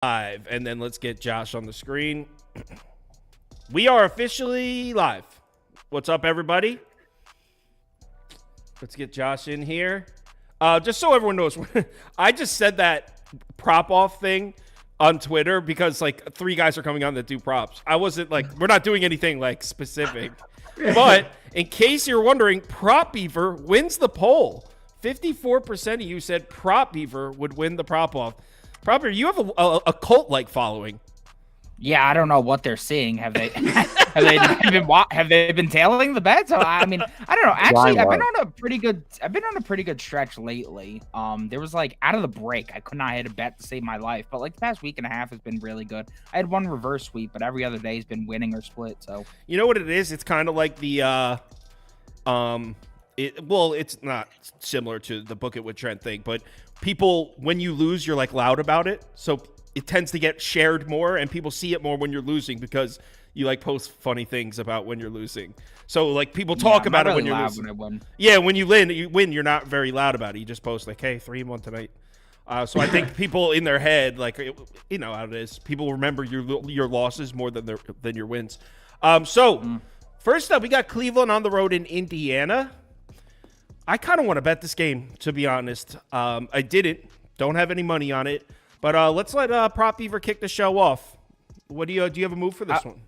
Live, and then let's get Josh on the screen. We are officially live. What's up, everybody? Let's get Josh in here. Just so everyone knows, I just said that prop off thing on Twitter because like 3 guys are coming on that do props. I wasn't like, we're not doing anything like specific. But in case you're wondering, Prop Beaver wins the poll. 54% of you said Prop Beaver would win the prop off. Prop Beaver, you have a cult-like following. Yeah, I don't know what they're seeing. Have they been tailing the bets? I mean, I don't know. Actually, I've been on a pretty good stretch lately. There was like out of the break, I could not hit a bet to save my life, but like the past week and a half has been really good. I had one reverse sweep, but every other day has been winning or split. So you know what it is? It's kind of like the it's not similar to the book it with Trent thing, but people, when you lose, you're like loud about it. So it tends to get shared more and people see it more when you're losing because you like post funny things about when you're losing. So like people talk about it when you're losing. When I win. Yeah, when you win, you're not very loud about it. You just post like, hey, 3-1 tonight. So I think people in their head, like, you know how it is. People remember your losses more than your wins. First up, we got Cleveland on the road in Indiana. I kind of want to bet this game, to be honest. I didn't. Don't have any money on it. But let's let Prop Beaver kick the show off. What do you have a move for this one?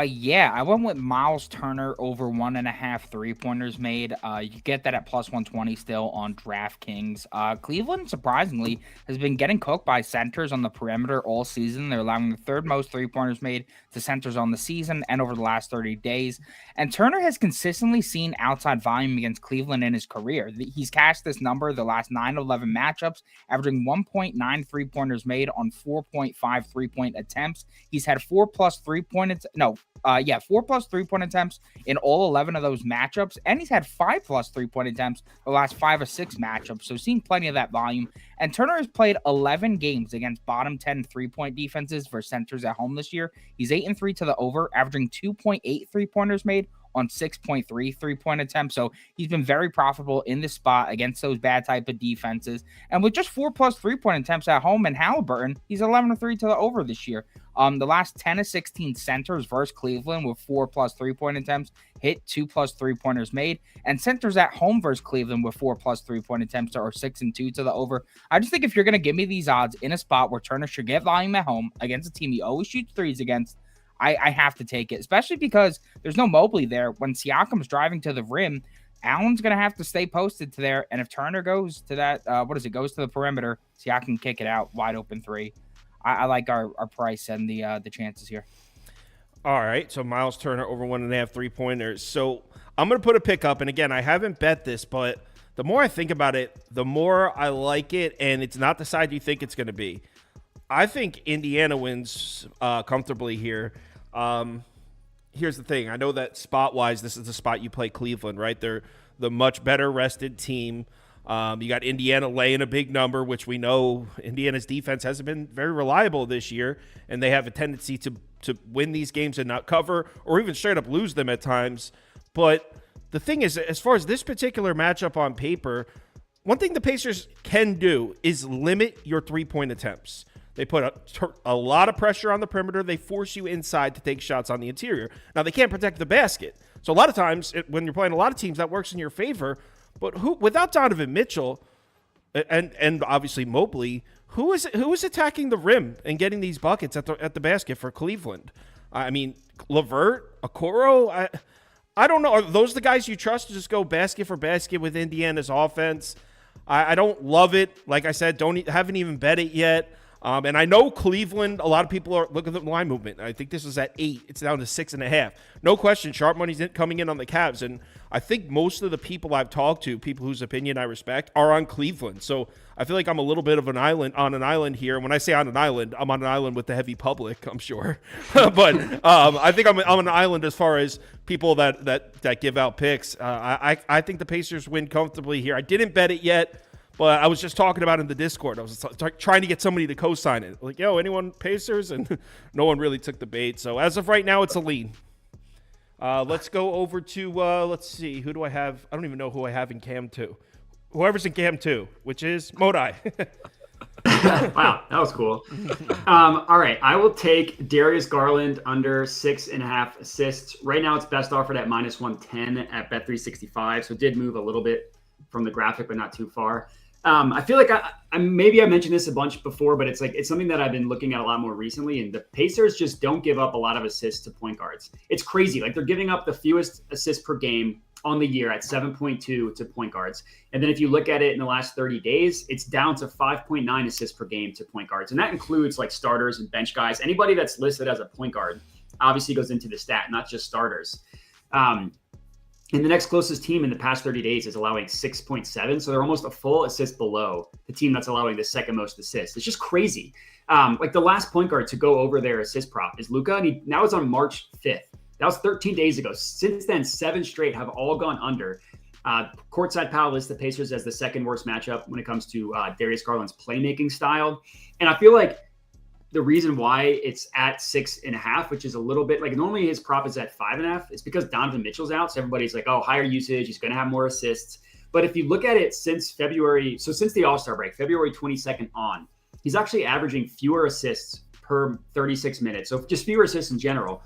Yeah, I went with Miles Turner over 1.5 3-pointers made. You get that at plus 120 still on DraftKings. Cleveland, surprisingly, has been getting cooked by centers on the perimeter all season. They're allowing the 3rd most 3-pointers made to centers on the season and over the last 30 days. And Turner has consistently seen outside volume against Cleveland in his career. He's cashed this number the last 9-11 matchups, averaging 1.9 3-pointers made on 4.5 3-point attempts. He's had 4+ 3-point attempts. 4+ 3-point attempts in all 11 of those matchups, and he's had 5+ 3-point attempts the last 5 or 6 matchups, so seeing plenty of that volume. And Turner has played 11 games against bottom 10 3-point defenses for centers at home this year. He's 8-3 to the over, averaging 2.8 3-pointers made on 6.3 3-point attempts. So he's been very profitable in this spot against those bad type of defenses. And with just 4+ 3-point attempts at home and Halliburton, he's 11-3 to the over this year. The last 10 of 16 centers versus Cleveland with 4+ 3-point attempts hit 2+ 3-pointers made, and centers at home versus Cleveland with 4+ 3-point attempts are 6-2 to the over. I just think if you're going to give me these odds in a spot where Turner should get volume at home against a team he always shoots threes against, I have to take it, especially because there's no Mobley there. When Siakam's driving to the rim, Allen's going to have to stay posted to there, and if Turner goes to that, goes to the perimeter, Siakam can kick it out, wide open 3. I like our price and the chances here. All right, so Miles Turner over 1.5 3-pointers. So I'm going to put a pick up, and again, I haven't bet this, but the more I think about it, the more I like it, and it's not the side you think it's going to be. I think Indiana wins comfortably here. Here's the thing. I know that spot-wise, this is the spot you play Cleveland, right? They're the much better rested team. You got Indiana laying a big number, which we know Indiana's defense hasn't been very reliable this year, and they have a tendency to win these games and not cover or even straight up lose them at times. But the thing is, as far as this particular matchup on paper, one thing the Pacers can do is limit your 3-point attempts. They put a lot of pressure on the perimeter. They force you inside to take shots on the interior. Now, they can't protect the basket. So a lot of times when you're playing a lot of teams, that works in your favor. But without Donovan Mitchell and obviously Mobley, who is attacking the rim and getting these buckets at the basket for Cleveland? I mean, LeVert, Okoro, I don't know. Are those the guys you trust to just go basket for basket with Indiana's offense? I don't love it. Like I said, haven't even bet it yet. And I know Cleveland, a lot of people are looking at the line movement. I think this was at 8. It's down to 6.5. No question, sharp money's coming in on the Cavs. And I think most of the people I've talked to, people whose opinion I respect, are on Cleveland. So I feel like I'm a little bit of on an island here. When I say on an island, I'm on an island with the heavy public, I'm sure. But I think I'm an island as far as people that give out picks. I think the Pacers win comfortably here. I didn't bet it yet. But I was just talking about it in the Discord. I was trying to get somebody to co-sign it. Like, yo, anyone Pacers? And no one really took the bait. So as of right now, it's a lean. Let's go over to, let's see. Who do I have? I don't even know who I have in Cam 2. Whoever's in Cam 2, which is Modai. Wow, that was cool. All right, I will take Darius Garland under 6.5 assists. Right now, it's best offered at -110 at Bet365, so it did move a little bit from the graphic, but not too far. I feel like I maybe I mentioned this a bunch before, but it's something that I've been looking at a lot more recently. And the Pacers just don't give up a lot of assists to point guards. It's crazy. Like they're giving up the fewest assists per game on the year at 7.2 to point guards. And then if you look at it in the last 30 days, it's down to 5.9 assists per game to point guards. And that includes like starters and bench guys. Anybody that's listed as a point guard obviously goes into the stat, not just starters. And the next closest team in the past 30 days is allowing 6.7. So they're almost a full assist below the team that's allowing the second most assists. It's just crazy. Like the last point guard to go over their assist prop is Luka, and now it's on March 5th. That was 13 days ago. Since then, 7 straight have all gone under. Courtside Pal lists the Pacers as the second worst matchup when it comes to Darius Garland's playmaking style. And I feel like the reason why it's at 6.5, which is a little bit like normally his prop is at 5.5, it's because Donovan Mitchell's out. So everybody's like, oh, higher usage, he's going to have more assists. But if you look at it since February, so since the All-Star break, February 22nd on, he's actually averaging fewer assists per 36 minutes. So just fewer assists in general.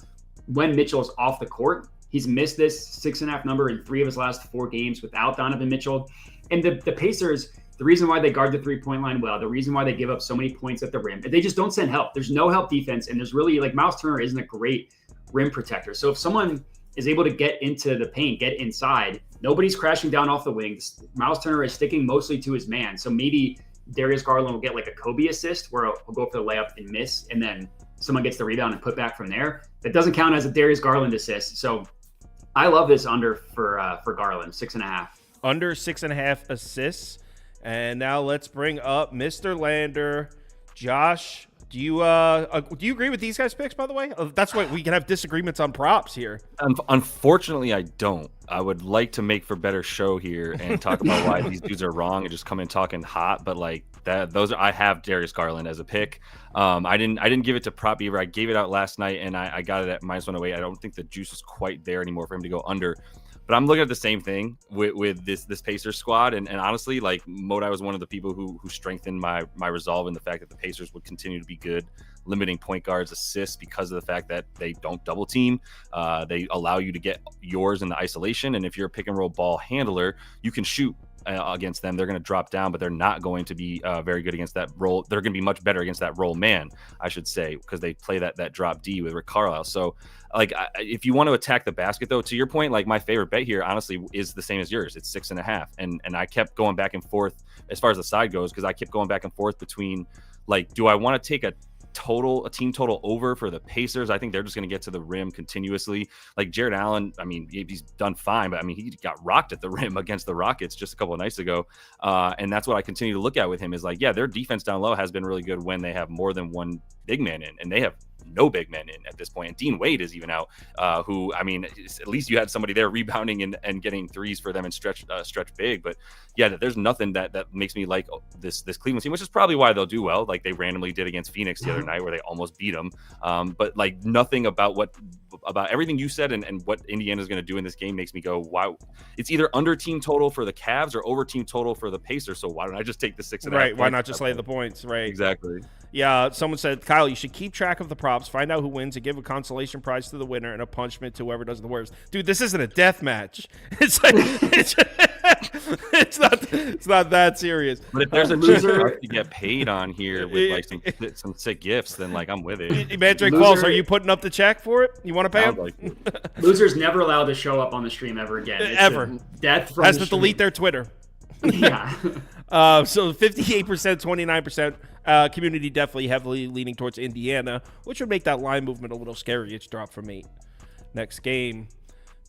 When Mitchell's off the court, he's missed this 6.5 number in 3 of his last 4 games without Donovan Mitchell. And the Pacers, the reason why they guard the 3-point line well, the reason why they give up so many points at the rim, they just don't send help. There's no help defense, and there's really like Miles Turner isn't a great rim protector. So if someone is able to get into the paint, get inside, nobody's crashing down off the wings. Miles Turner is sticking mostly to his man. So maybe Darius Garland will get like a Kobe assist where he'll go for the layup and miss, and then someone gets the rebound and put back from there. That doesn't count as a Darius Garland assist. So I love this under for Garland, 6.5. Under 6.5 assists. And now let's bring up Mr. Lander. Josh, do you agree with these guys' picks, by the way? That's why we can have disagreements on props here. Unfortunately, I don't. I would like to make for better show here and talk about why these dudes are wrong and just come in talking hot. But like that, I have Darius Garland as a pick. I didn't give it to Prop Beaver. I gave it out last night and I got it at -108. I don't think the juice is quite there anymore for him to go under. But I'm looking at the same thing with this Pacers squad. And honestly, like Modi was one of the people who strengthened my resolve in the fact that the Pacers would continue to be good, limiting point guards assists because of the fact that they don't double team. They allow you to get yours in the isolation. And if you're a pick and roll ball handler, you can shoot against them. They're going to drop down, but they're not going to be very good against that roll. They're going to be much better against that roll man, I should say, because they play that drop D with Rick Carlisle. So like if you want to attack the basket, though, to your point, like my favorite bet here, honestly, is the same as yours. It's 6.5. And I kept going back and forth as far as the side goes, because I kept going back and forth between like, do I want to take a team total over for the Pacers? I think they're just going to get to the rim continuously. Like Jared Allen, I mean, he's done fine, but I mean, he got rocked at the rim against the Rockets just a couple of nights ago. And that's what I continue to look at with him is like, yeah, their defense down low has been really good when they have more than one big man in, and they have no big men in at this point. And Dean Wade is even out, who, I mean, at least you had somebody there rebounding and getting threes for them and stretch big. But yeah, there's nothing that makes me like this Cleveland team, which is probably why they'll do well. Like they randomly did against Phoenix the other night where they almost beat them. But like nothing about everything you said and what Indiana is going to do in this game makes me go, wow. It's either under team total for the Cavs or over team total for the Pacers. So why don't I just take the 6.5? Right. Why not just lay the points? Right. Exactly. Yeah, someone said, Kyle, you should keep track of the props, find out who wins, and give a consolation prize to the winner and a punishment to whoever does the worst. Dude, this isn't a death match. It's like, it's not that serious. But if there's a loser to get paid on here with like some sick gifts, then like I'm with it. Magic Balls, are you putting up the check for it? You want to pay him? Like Losers never allowed to show up on the stream ever again. It's ever. Death from has the to delete their Twitter. Yeah. So 58%, 29%. Community definitely heavily leaning towards Indiana, which would make that line movement a little scary. It's dropped from 8. Next game,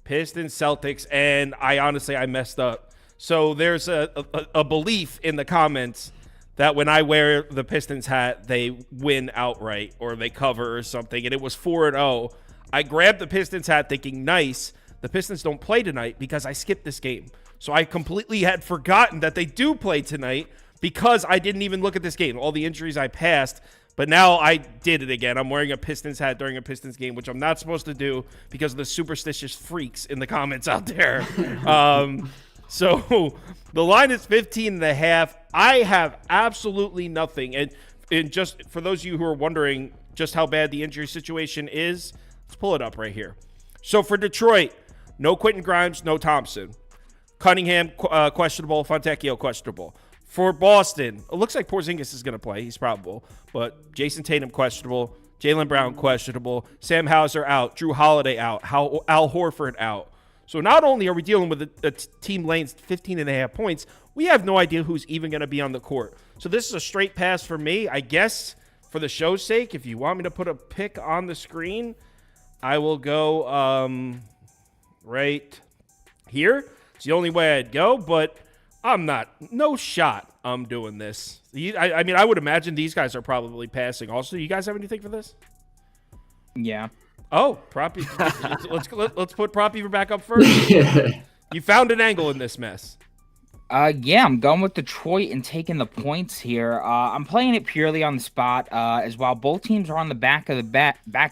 Pistons Celtics, and I messed up. So there's a belief in the comments that when I wear the Pistons hat, they win outright or they cover or something, and it was 4-0. I grabbed the Pistons hat thinking, nice, the Pistons don't play tonight because I skipped this game. So I completely had forgotten that they do play tonight because I didn't even look at this game. All the injuries I passed, but now I did it again. I'm wearing a Pistons hat during a Pistons game, which I'm not supposed to do because of the superstitious freaks in the comments out there. So the line is 15.5. I have absolutely nothing. And just for those of you who are wondering just how bad the injury situation is, let's pull it up right here. So for Detroit, no Quentin Grimes, no Thompson. Cunningham, questionable. Fontecchio, questionable. For Boston, it looks like Porzingis is going to play. He's probable. But Jason Tatum, questionable. Jaylen Brown, questionable. Sam Hauser, out. Drew Holiday, out. Al Horford, out. So not only are we dealing with a team laying 15.5 points, we have no idea who's even going to be on the court. So this is a straight pass for me. I guess for the show's sake, if you want me to put a pick on the screen, I will go right here. It's the only way I'd go, but I'm not. No shot I'm doing this. I mean, I would imagine these guys are probably passing. Also, you guys have anything for this? Yeah. Oh, Proppy. let's put Proppy back up first. You found an angle in this mess. Yeah, I'm going with Detroit and taking the points here. I'm playing it purely on the spot as well. Both teams are on the back to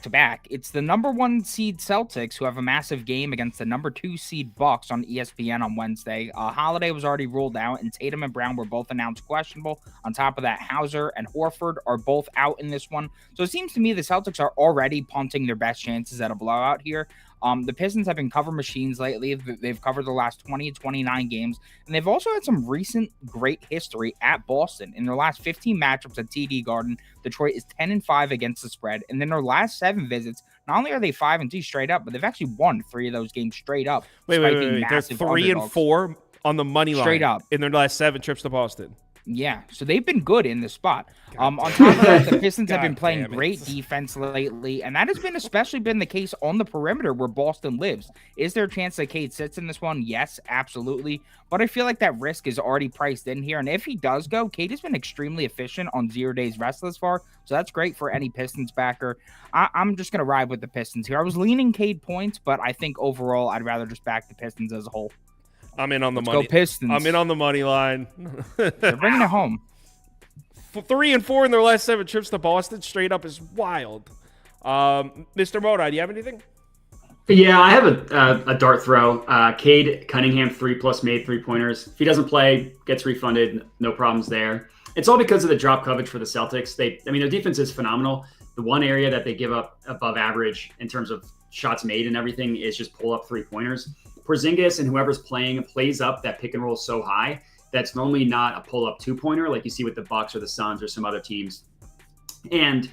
back. It's the number 1 seed Celtics who have a massive game against the number 2 seed Bucks on ESPN on Wednesday. Holiday was already ruled out, and Tatum and Brown were both announced questionable. On top of that, Hauser and Horford are both out in this one. So it seems to me the Celtics are already punting their best chances at a blowout here. The Pistons have been cover machines lately. They've covered the last 20 to 29 games, and they've also had some recent great history at Boston. In their last 15 matchups at TD Garden, Detroit is 10-5 against the spread, and in their last 7 visits, not only are they 5-2 straight up, but they've actually won 3 of those games straight up. Wait. They're 3-4 on the money line straight up in their last 7 trips to Boston. Yeah, so they've been good in this spot. On top of that, the Pistons have been playing great defense lately, and that has been especially been the case on the perimeter where Boston lives. Is there a chance that Cade sits in this one? Yes, absolutely. But I feel like that risk is already priced in here, and if he does go, Cade has been extremely efficient on 0 days rest thus far, so that's great for any Pistons backer. I'm just going to ride with the Pistons here. I was leaning Cade points, but I think overall I'd rather just back the Pistons as a whole. I'm in on the money. Go Pistons. I'm in on the money line. They're bringing it home. 3-4 in their last 7 trips to Boston, straight up, is wild. Mr. Modi, do you have anything? Yeah, I have a dart throw. Cade Cunningham 3+ made 3-pointers. If he doesn't play, gets refunded. No problems there. It's all because of the drop coverage for the Celtics. Their defense is phenomenal. The one area that they give up above average in terms of shots made and everything is just pull up 3-pointers. Porzingis and whoever's playing plays up that pick and roll so high that's normally not a pull up 2-pointer like you see with the Bucks or the Suns or some other teams. And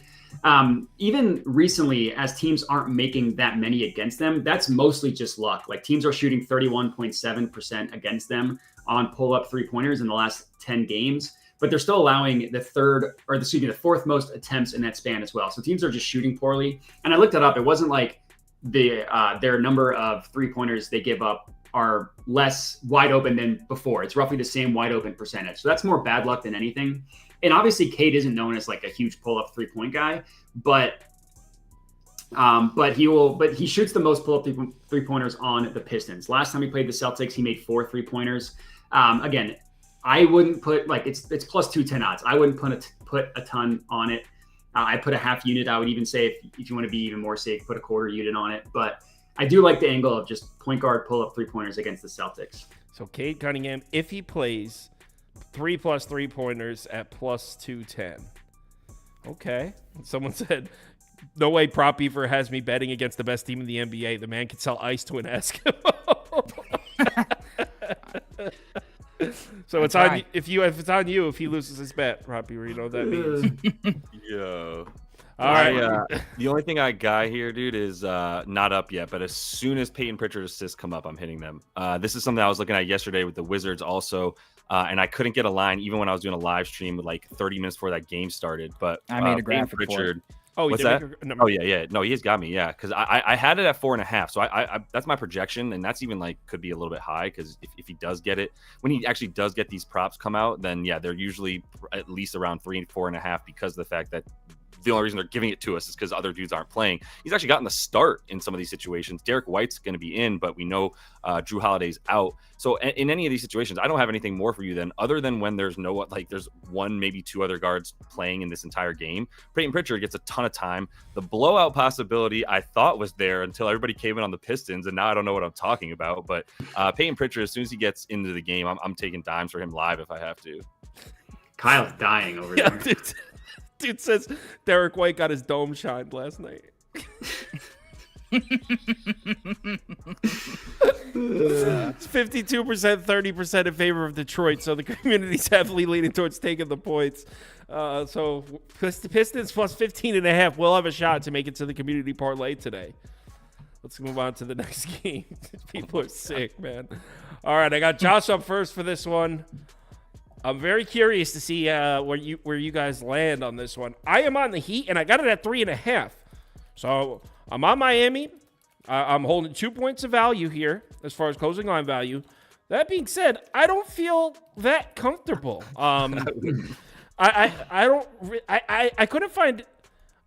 even recently, as teams aren't making that many against them, that's mostly just luck. Like teams are shooting 31.7% against them on pull up 3-pointers in the last 10 games, but they're still allowing the fourth most attempts in that span as well. So teams are just shooting poorly. And I looked it up. It wasn't like their number of 3-pointers they give up are less wide open than before. It's roughly the same wide open percentage. So that's more bad luck than anything. And obviously Cade isn't known as like a huge pull up 3-point guy, but he shoots the most pull up 3-pointers on the Pistons. Last time he played the Celtics, he made 4 3-pointers. Again, I wouldn't put it's plus 210 odds. I wouldn't put a ton on it. I put a half unit. I would even say if you want to be even more safe, put a quarter unit on it. But I do like the angle of just point guard pull up 3-pointers against the Celtics. So Cade Cunningham, if he plays, 3+ 3-pointers at plus 210. Okay. Someone said, no way Prop Beaver has me betting against the best team in the NBA. The man can sell ice to an Eskimo. So it's on if it's on you if he loses his bet, Prop Beaver, you know what that means. Yo. All right. The only thing I got here, dude, is not up yet. But as soon as Peyton Pritchard assists come up, I'm hitting them. This is something I was looking at yesterday with the Wizards also. And I couldn't get a line even when I was doing a live stream with like 30 minutes before that game started. But I made a graphic Pritchard. Oh, what's that? Oh, yeah. No, he has got me. Yeah, because I had it at 4.5. So I that's my projection, and that's even like could be a little bit high because if he does get it, when he actually does get these props come out, then yeah, they're usually at least around 3 and 4.5 because of the fact that the only reason they're giving it to us is because other dudes aren't playing. He's actually gotten the start in some of these situations. Derek White's going to be in, but we know Drew Holiday's out. So in any of these situations, I don't have anything more for you then, other than when there's there's one, maybe two other guards playing in this entire game. Peyton Pritchard gets a ton of time. The blowout possibility I thought was there until everybody came in on the Pistons, and now I don't know what I'm talking about. But Peyton Pritchard, as soon as he gets into the game, I'm taking dimes for him live if I have to. Kyle's dying over there. Dude says Derek White got his dome shined last night. It's 52%, 30% in favor of Detroit, so the community's heavily leaning towards taking the points. So Pistons plus 15.5 will have a shot to make it to the community parlay today. Let's move on to the next game. People are sick, man. All right, I got Josh up first for this one. I'm very curious to see where you guys land on this one. I am on the Heat, and I got it at 3.5. So I'm on Miami. I'm holding 2 points of value here as far as closing line value. That being said, I don't feel that comfortable. I couldn't find.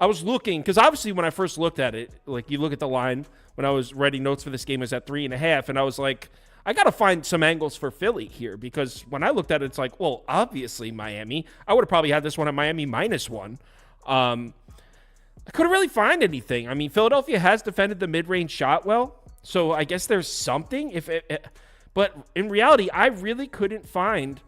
I was looking because obviously when I first looked at it, like you look at the line when I was writing notes for this game, is at 3.5, and I was like, I got to find some angles for Philly here because when I looked at it, it's like, well, obviously Miami. I would have probably had this one at Miami -1. I couldn't really find anything. I mean, Philadelphia has defended the mid-range shot well, so I guess there's something. But in reality, I really couldn't find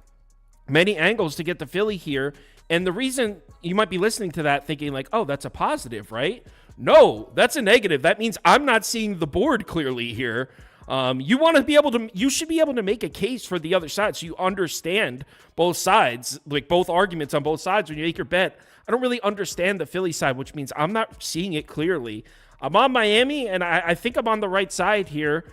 many angles to get the Philly here. And the reason you might be listening to that thinking like, oh, that's a positive, right? No, that's a negative. That means I'm not seeing the board clearly here. You should be able to make a case for the other side so you understand both sides, like both arguments on both sides when you make your bet. I don't really understand the Philly side, which means I'm not seeing it clearly. I'm on Miami, and I think I'm on the right side here.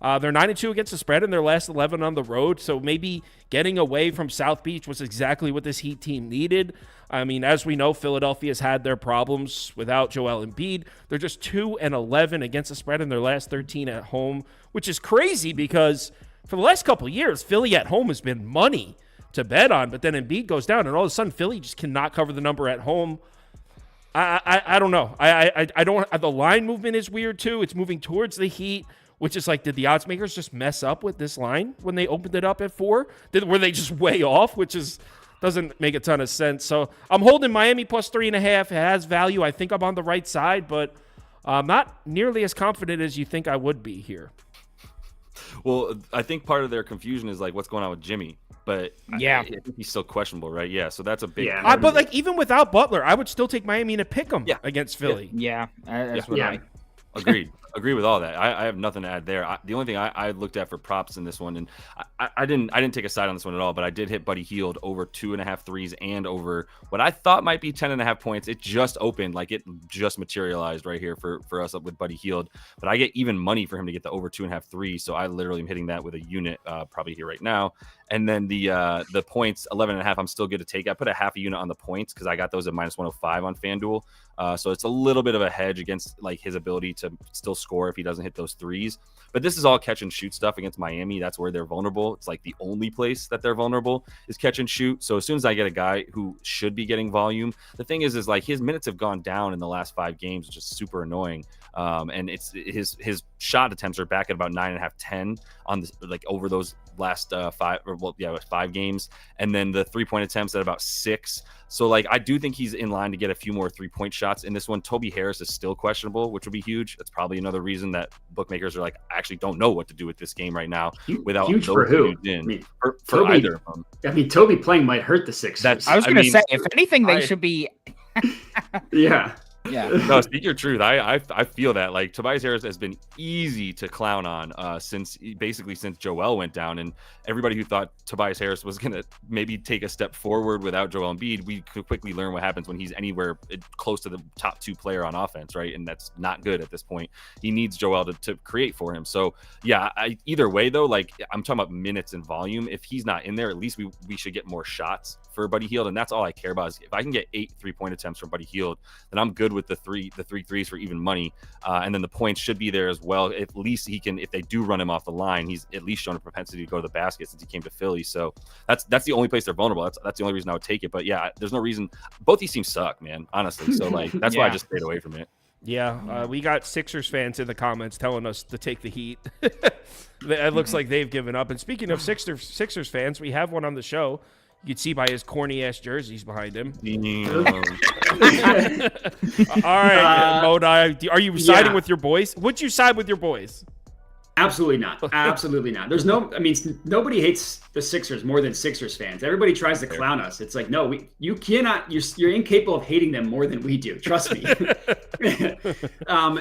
They're 9-2 against the spread in their last 11 on the road, so maybe getting away from South Beach was exactly what this Heat team needed. I mean, as we know, Philadelphia's had their problems without Joel Embiid. They're just 2-11 against the spread in their last 13 at home, which is crazy because for the last couple of years, Philly at home has been money to bet on, but then Embiid goes down, and all of a sudden, Philly just cannot cover the number at home. I don't know. I don't. The line movement is weird too. It's moving towards the Heat, which is like, did the odds makers just mess up with this line when they opened it up at 4? Were they just way off? Which doesn't make a ton of sense. So I'm holding Miami plus 3.5. It has value. I think I'm on the right side, but I'm not nearly as confident as you think I would be here. Well, I think part of their confusion is like what's going on with Jimmy. But yeah, I think he's still questionable, right? Yeah, so that's a big. Yeah, but like even without Butler, I would still take Miami to pick them against Philly. Yeah, that's what I. Agreed. Agree with all that. I have nothing to add there. The only thing I looked at for props in this one, and I didn't take a side on this one at all, but I did hit Buddy Hield over 2.5 threes and over what I thought might be 10.5 points. It just opened, like it just materialized right here for us up with Buddy Hield. But I get even money for him to get the over 2.5 threes, so I literally am hitting that with a unit probably here right now. And then the points 11.5, I'm still good to take. I put a half a unit on the points because I got those at -105 on FanDuel. So it's a little bit of a hedge against like his ability to still score if he doesn't hit those threes. But this is all catch and shoot stuff against Miami. That's where they're vulnerable. It's like the only place that they're vulnerable is catch and shoot. So as soon as I get a guy who should be getting volume, the thing is like his minutes have gone down in the last 5 games, which is super annoying. And it's his shot attempts are back at about 9.5, 10 on this, like over those last 5 games, and then the 3-point attempts at about 6. So like I do think he's in line to get a few more 3-point shots in this one. Toby Harris is still questionable, which would be huge. That's probably another reason that bookmakers are like, I actually don't know what to do with this game right now without huge those for who? In. I mean, for Toby, either of them. I mean, Toby playing might hurt the Sixers. I was going to say, if anything, they should be. Yeah. Yeah. No, speak your truth. I feel that like Tobias Harris has been easy to clown on since Joel went down, and everybody who thought Tobias Harris was gonna maybe take a step forward without Joel Embiid, we could quickly learn what happens when he's anywhere close to the top 2 player on offense, right? And that's not good at this point. He needs Joel to create for him. So yeah, either way though, like I'm talking about minutes and volume. If he's not in there, at least we should get more shots for Buddy Hield, and that's all I care about. Is if I can get 8 3-point attempts from Buddy Hield, then I'm good with the three threes for even money. And then the points should be there as well. At least he can, if they do run him off the line, he's at least shown a propensity to go to the basket since he came to Philly. So that's the only place they're vulnerable. That's the only reason I would take it. But yeah, there's no reason. Both these teams suck, man, honestly. So like that's why I just stayed away from it. Yeah, we got Sixers fans in the comments telling us to take the Heat. It looks like they've given up. And speaking of Sixers fans, we have one on the show. You can see by his corny-ass jerseys behind him. All right, Modi, are you siding with your boys? Would you side with your boys? Absolutely not. Absolutely not. There's nobody hates the Sixers more than Sixers fans. Everybody tries to clown us. It's like, no, you cannot. You're incapable of hating them more than we do. Trust me.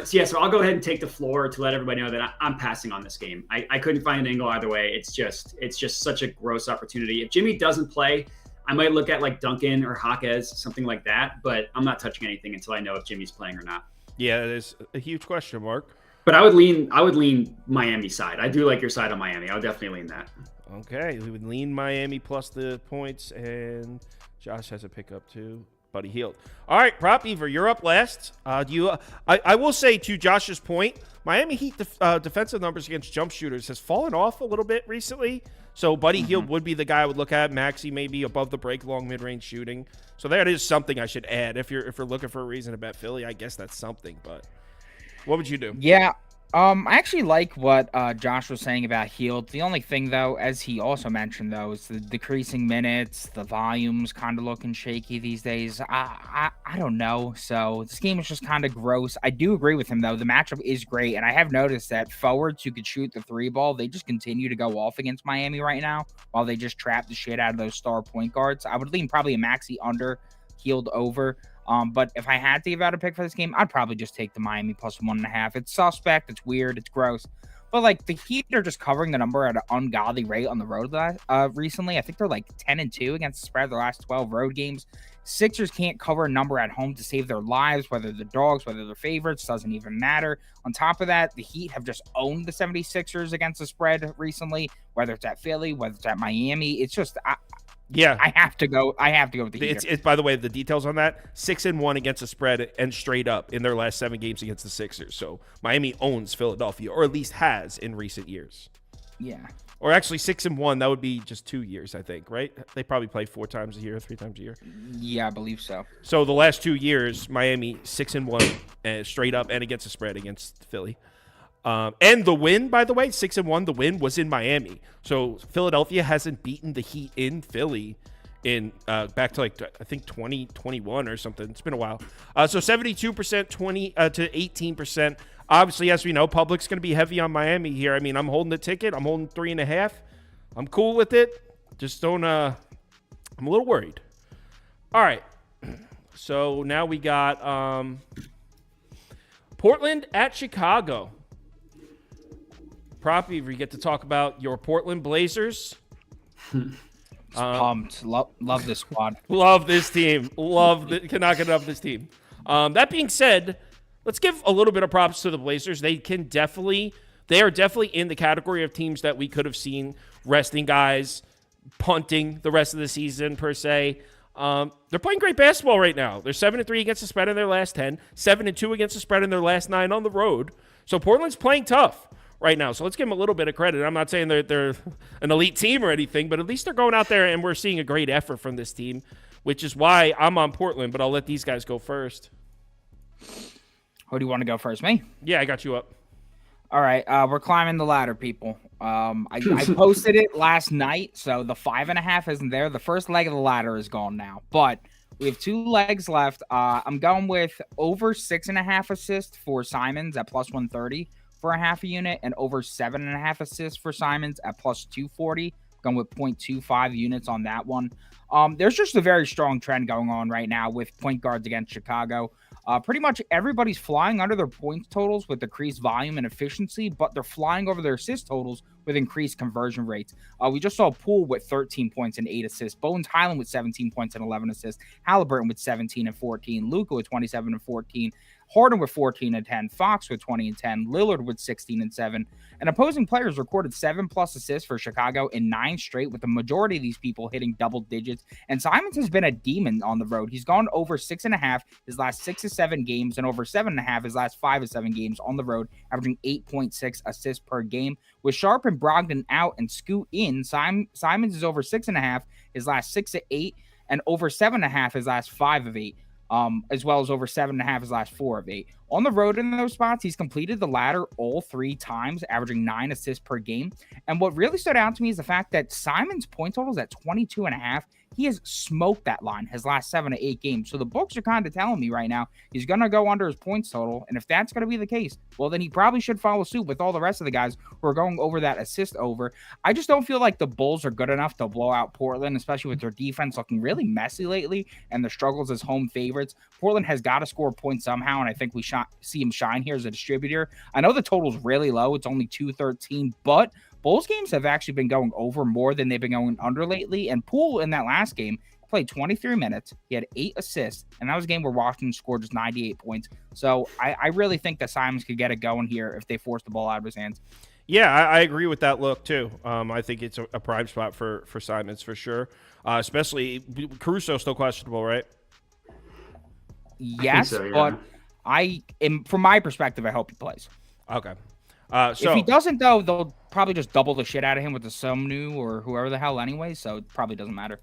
So I'll go ahead and take the floor to let everybody know that I'm passing on this game. I couldn't find an angle either way. It's just such a gross opportunity. If Jimmy doesn't play, I might look at like Duncan or Jaquez, something like that. But I'm not touching anything until I know if Jimmy's playing or not. Yeah, there's a huge question mark. But I would lean Miami side. I do like your side on Miami. I'll definitely lean that. Okay, we would lean Miami plus the points, and Josh has a pickup too. Buddy Hield. All right, Prop Beaver, you're up last. I will say to Josh's point, Miami Heat defensive numbers against jump shooters has fallen off a little bit recently. So Buddy Hield would be the guy I would look at. Maxey maybe above the break, long mid-range shooting. So that is something I should add. If you're looking for a reason to bet Philly, I guess that's something, but. What would you do? Yeah, I actually like what Josh was saying about Hield. The only thing, though, as he also mentioned, though, is the decreasing minutes, the volumes kind of looking shaky these days. I don't know. So this game is just kind of gross. I do agree with him, though. The matchup is great, and I have noticed that forwards who could shoot the three ball, they just continue to go off against Miami right now while they just trap the shit out of those star point guards. I would lean probably a Maxey under, Hield over. But if I had to give out a pick for this game, I'd probably just take the Miami plus 1.5. It's suspect, it's weird, it's gross. But like the Heat are just covering the number at an ungodly rate on the road recently. I think they're like 10-2 against the spread their last 12 road games. Sixers can't cover a number at home to save their lives, whether they're dogs, whether they're favorites, doesn't even matter. On top of that, the Heat have just owned the 76ers against the spread recently, whether it's at Philly, whether it's at Miami. It's just yeah, I have to go with the Heat. It's by the way, the details on that: 6-1 against the spread and straight up in their last 7 games against the Sixers. So Miami owns Philadelphia, or at least has in recent years. Yeah, or actually 6-1. That would be just 2 years, I think. Right? They probably play 4 times a year, 3 times a year. Yeah, I believe so. So the last 2 years, Miami 6-1 and straight up and against the spread against Philly. And the win, by the way, 6-1, the win was in Miami. So Philadelphia hasn't beaten the Heat in Philly in back to like I think 2021 or something. It's been a while. So 72%, 20 to 18%. Obviously, as we know, public's going to be heavy on Miami here. I mean, I'm holding the ticket. I'm holding 3.5. I'm cool with it. Just don't. I'm a little worried. All right. So now we got Portland at Chicago. Proppy, we get to talk about your Portland Blazers. Pumped. Love this squad. Love this team. Cannot get enough of this team. That being said, let's give a little bit of props to the Blazers. They are definitely in the category of teams that we could have seen resting guys, punting the rest of the season per se. They're playing great basketball right now. They're 7-3 against the spread in their last 10, 7-2 against the spread in their last 9 on the road. So Portland's playing tough right now. So let's give them a little bit of credit. I'm not saying they're an elite team or anything, but at least they're going out there and we're seeing a great effort from this team, which is why I'm on Portland, but I'll let these guys go first. Who do you want to go first? Me? Yeah, I got you up. All right. We're climbing the ladder, people. I posted it last night, so the 5.5 isn't there. The first leg of the ladder is gone now, but we have 2 legs left. I'm going with over 6.5 assists for Simons at plus 130. For a half a unit, and over 7.5 assists for Simons at plus 240. Going with 0.25 units on that one. There's just a very strong trend going on right now with point guards against Chicago. Pretty much everybody's flying under their points totals with decreased volume and efficiency, but they're flying over their assist totals with increased conversion rates. We just saw Poole with 13 points and 8 assists, Bones Highland with 17 points and 11 assists, Halliburton with 17 and 14, Luka with 27 and 14. Harden with 14 and 10, Fox with 20 and 10, Lillard with 16 and 7. And opposing players recorded 7+ assists for Chicago in 9 straight, with the majority of these people hitting double digits. And Simons has been a demon on the road. He's gone over 6.5 his last 6 of 7 games, and over 7.5 his last 5 of 7 games on the road, averaging 8.6 assists per game. With Sharp and Brogdon out and Scoot in, Simons is over 6.5 his last 6 of 8, and over 7.5 his last 5 of 8. As well as over 7.5 his last 4 of 8. On the road in those spots, he's completed the latter all 3 times, averaging 9 assists per game. And what really stood out to me is the fact that Simon's point total is at 22.5. He has smoked that line his last 7 to 8 games. So the books are kind of telling me right now he's going to go under his points total. And if that's going to be the case, well, then he probably should follow suit with all the rest of the guys who are going over that assist over. I just don't feel like the Bulls are good enough to blow out Portland, especially with their defense looking really messy lately and the struggles as home favorites. Portland has got to score points somehow, and I think we see him shine here as a distributor. I know the total's really low. It's only 213, but Bulls games have actually been going over more than they've been going under lately. And Poole in that last game played 23 minutes. He had 8 assists, and that was a game where Washington scored just 98 points. So I really think that Simons could get it going here if they force the ball out of his hands. Yeah, I agree with that look too. I think it's a prime spot for Simons for sure. Especially Caruso still questionable, right? Yes, so, yeah. but from my perspective, I hope he plays. Okay. So if he doesn't, though, they'll probably just double the shit out of him with the Somnu or whoever the hell anyway, so it probably doesn't matter.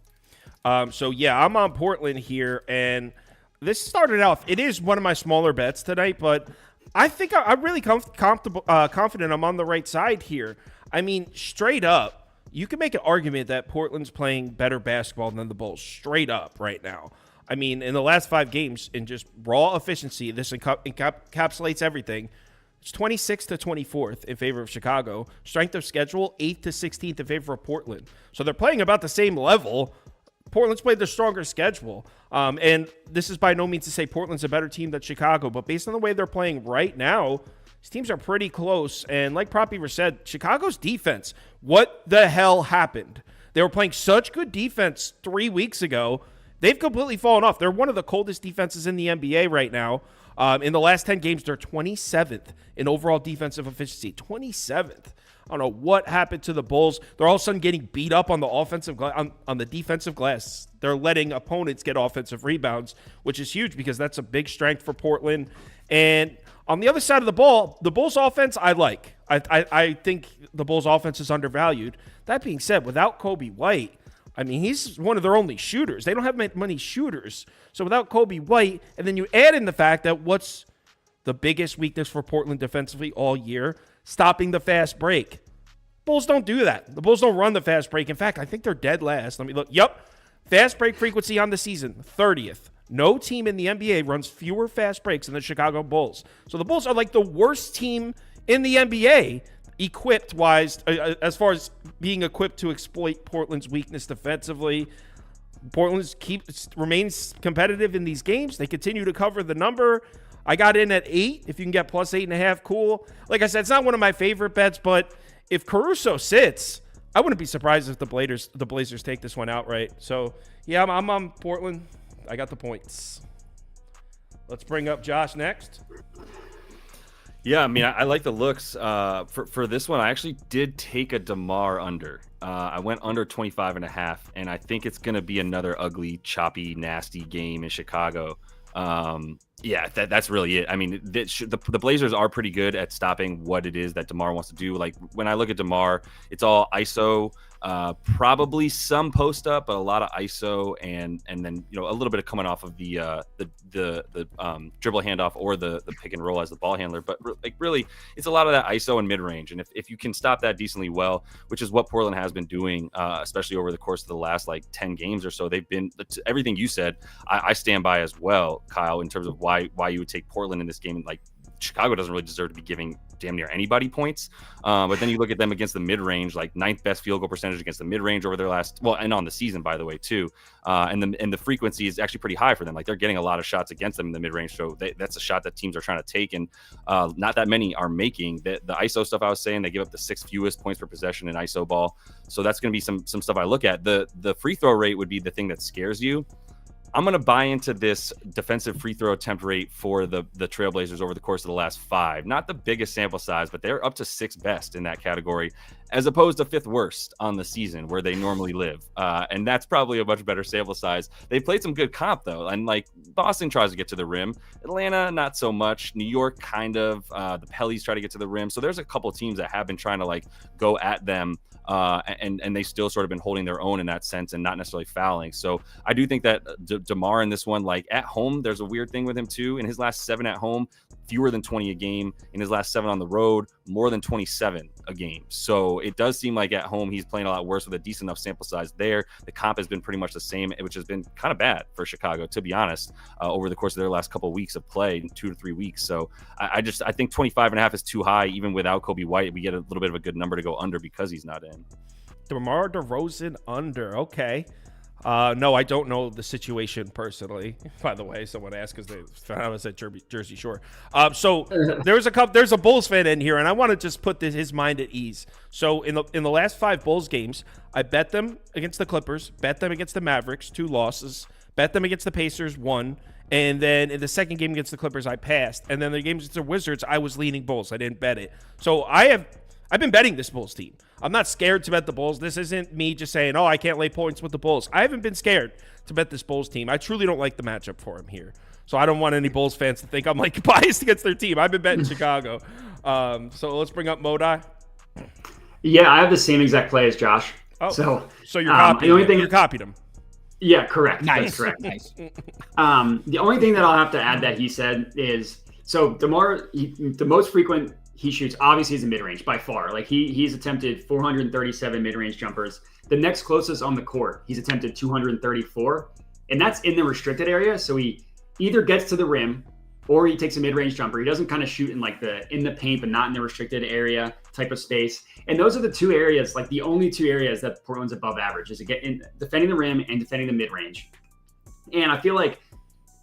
So yeah, I'm on Portland here, and this started off. It is one of my smaller bets tonight, but I think I'm really confident I'm on the right side here. I mean, straight up, you can make an argument that Portland's playing better basketball than the Bulls, straight up right now. I mean, in the last 5 games, in just raw efficiency, this encapsulates everything. It's 26th to 24th in favor of Chicago. Strength of schedule, 8th to 16th in favor of Portland. So they're playing about the same level. Portland's played the stronger schedule. And this is by no means to say Portland's a better team than Chicago, but based on the way they're playing right now, these teams are pretty close. And like Prop Beaver said, Chicago's defense, what the hell happened? They were playing such good defense 3 weeks ago. They've completely fallen off. They're one of the coldest defenses in the NBA right now. In the last 10 games, they're 27th in overall defensive efficiency. 27th. I don't know what happened to the Bulls. They're all of a sudden getting beat up on the on the defensive glass. They're letting opponents get offensive rebounds, which is huge because that's a big strength for Portland. And on the other side of the ball, the Bulls offense I like. I think the Bulls offense is undervalued. That being said, without Kobe White, I mean, he's one of their only shooters. They don't have many shooters. So without Kobe White, and then you add in the fact that what's the biggest weakness for Portland defensively all year? Stopping the fast break. Bulls don't do that. The Bulls don't run the fast break. In fact, I think they're dead last. Let me look. Yep. Fast break frequency on the season, 30th. No team in the NBA runs fewer fast breaks than the Chicago Bulls. So the Bulls are like the worst team in the NBA equipped-wise, as far as being equipped to exploit Portland's weakness defensively. Portland remains competitive in these games. They continue to cover the number. I got in at 8. If you can get plus 8.5, cool. Like I said, it's not one of my favorite bets, but if Caruso sits, I wouldn't be surprised if the Blazers take this one outright. So, yeah, I'm on Portland. I got the points. Let's bring up Josh next. Yeah, I mean, I like the looks. For this one, I actually did take a DeMar under. I went under 25.5, and I think it's going to be another ugly, choppy, nasty game in Chicago. Yeah, that's really it. I mean, the Blazers are pretty good at stopping what it is that DeMar wants to do. Like, when I look at DeMar, it's all ISO, probably some post up, but a lot of ISO, and then, you know, a little bit of coming off of the dribble handoff or the pick and roll as the ball handler. But like, really, it's a lot of that ISO and mid range. And if you can stop that decently well, which is what Portland has been doing, especially over the course of the last like 10 games or so, they've been everything you said. I stand by as well, Kyle, in terms of why you would take Portland in this game. Like, Chicago doesn't really deserve to be giving damn near anybody points. But then you look at them against the mid-range, like 9th best field goal percentage against the mid-range over their last, well, and on the season, by the way, too. And the frequency is actually pretty high for them. Like, they're getting a lot of shots against them in the mid-range. So that's a shot that teams are trying to take, and not that many are making. The ISO stuff I was saying, they give up the 6th fewest points per possession in ISO ball. So that's going to be some stuff I look at. The free throw rate would be the thing that scares you. I'm going to buy into this defensive free throw attempt rate for the Trailblazers over the course of the last 5. Not the biggest sample size, but they're up to 6th best in that category, as opposed to 5th worst on the season where they normally live. And that's probably a much better sample size. They played some good comp, though. And like Boston tries to get to the rim. Atlanta, not so much. New York, kind of. The Pellies try to get to the rim. So there's a couple teams that have been trying to like go at them. And they still sort of been holding their own in that sense and not necessarily fouling. So I do think that DeMar in this one, like at home, there's a weird thing with him too. In his last 7 at home, fewer than 20 a game. In his last 7 on the road, more than 27 a game. So it does seem like at home he's playing a lot worse with a decent enough sample size there. The comp has been pretty much the same, which has been kind of bad for Chicago, to be honest, over the course of their last couple of weeks of play, in 2 to 3 weeks. So I think 25.5 is too high. Even without Kobe White, we get a little bit of a good number to go under because he's not in. DeMar DeRozan under. Okay. No, I don't know the situation personally. By the way, someone asked because they found I was at Jersey Shore. So there's a Bulls fan in here, and I want to just put his mind at ease. So in the last 5 Bulls games, I bet them against the Clippers, bet them against the Mavericks, 2 losses, bet them against the Pacers, 1. And then in the second game against the Clippers, I passed. And then the games against the Wizards, I was leaning Bulls. I didn't bet it. So I've been betting this Bulls team. I'm not scared to bet the Bulls. This isn't me just saying, oh, I can't lay points with the Bulls. I haven't been scared to bet this Bulls team. I truly don't like the matchup for him here. So I don't want any Bulls fans to think I'm like biased against their team. I've been betting Chicago. So let's bring up Modi. Yeah, I have the same exact play as Josh. Oh, so you're copying you copied him. Yeah, correct. Nice. That's correct. Nice. The only thing that I'll have to add that he said is, so DeMar, the most frequent he shoots obviously is a mid-range by far. Like he's attempted 437 mid-range jumpers. The next closest on the court, he's attempted 234, and that's in the restricted area. So he either gets to the rim or he takes a mid-range jumper. He doesn't kind of shoot in like in the paint, but not in the restricted area type of space. And those are the 2 areas, like the only 2 areas that Portland's above average is defending the rim and defending the mid-range. And I feel like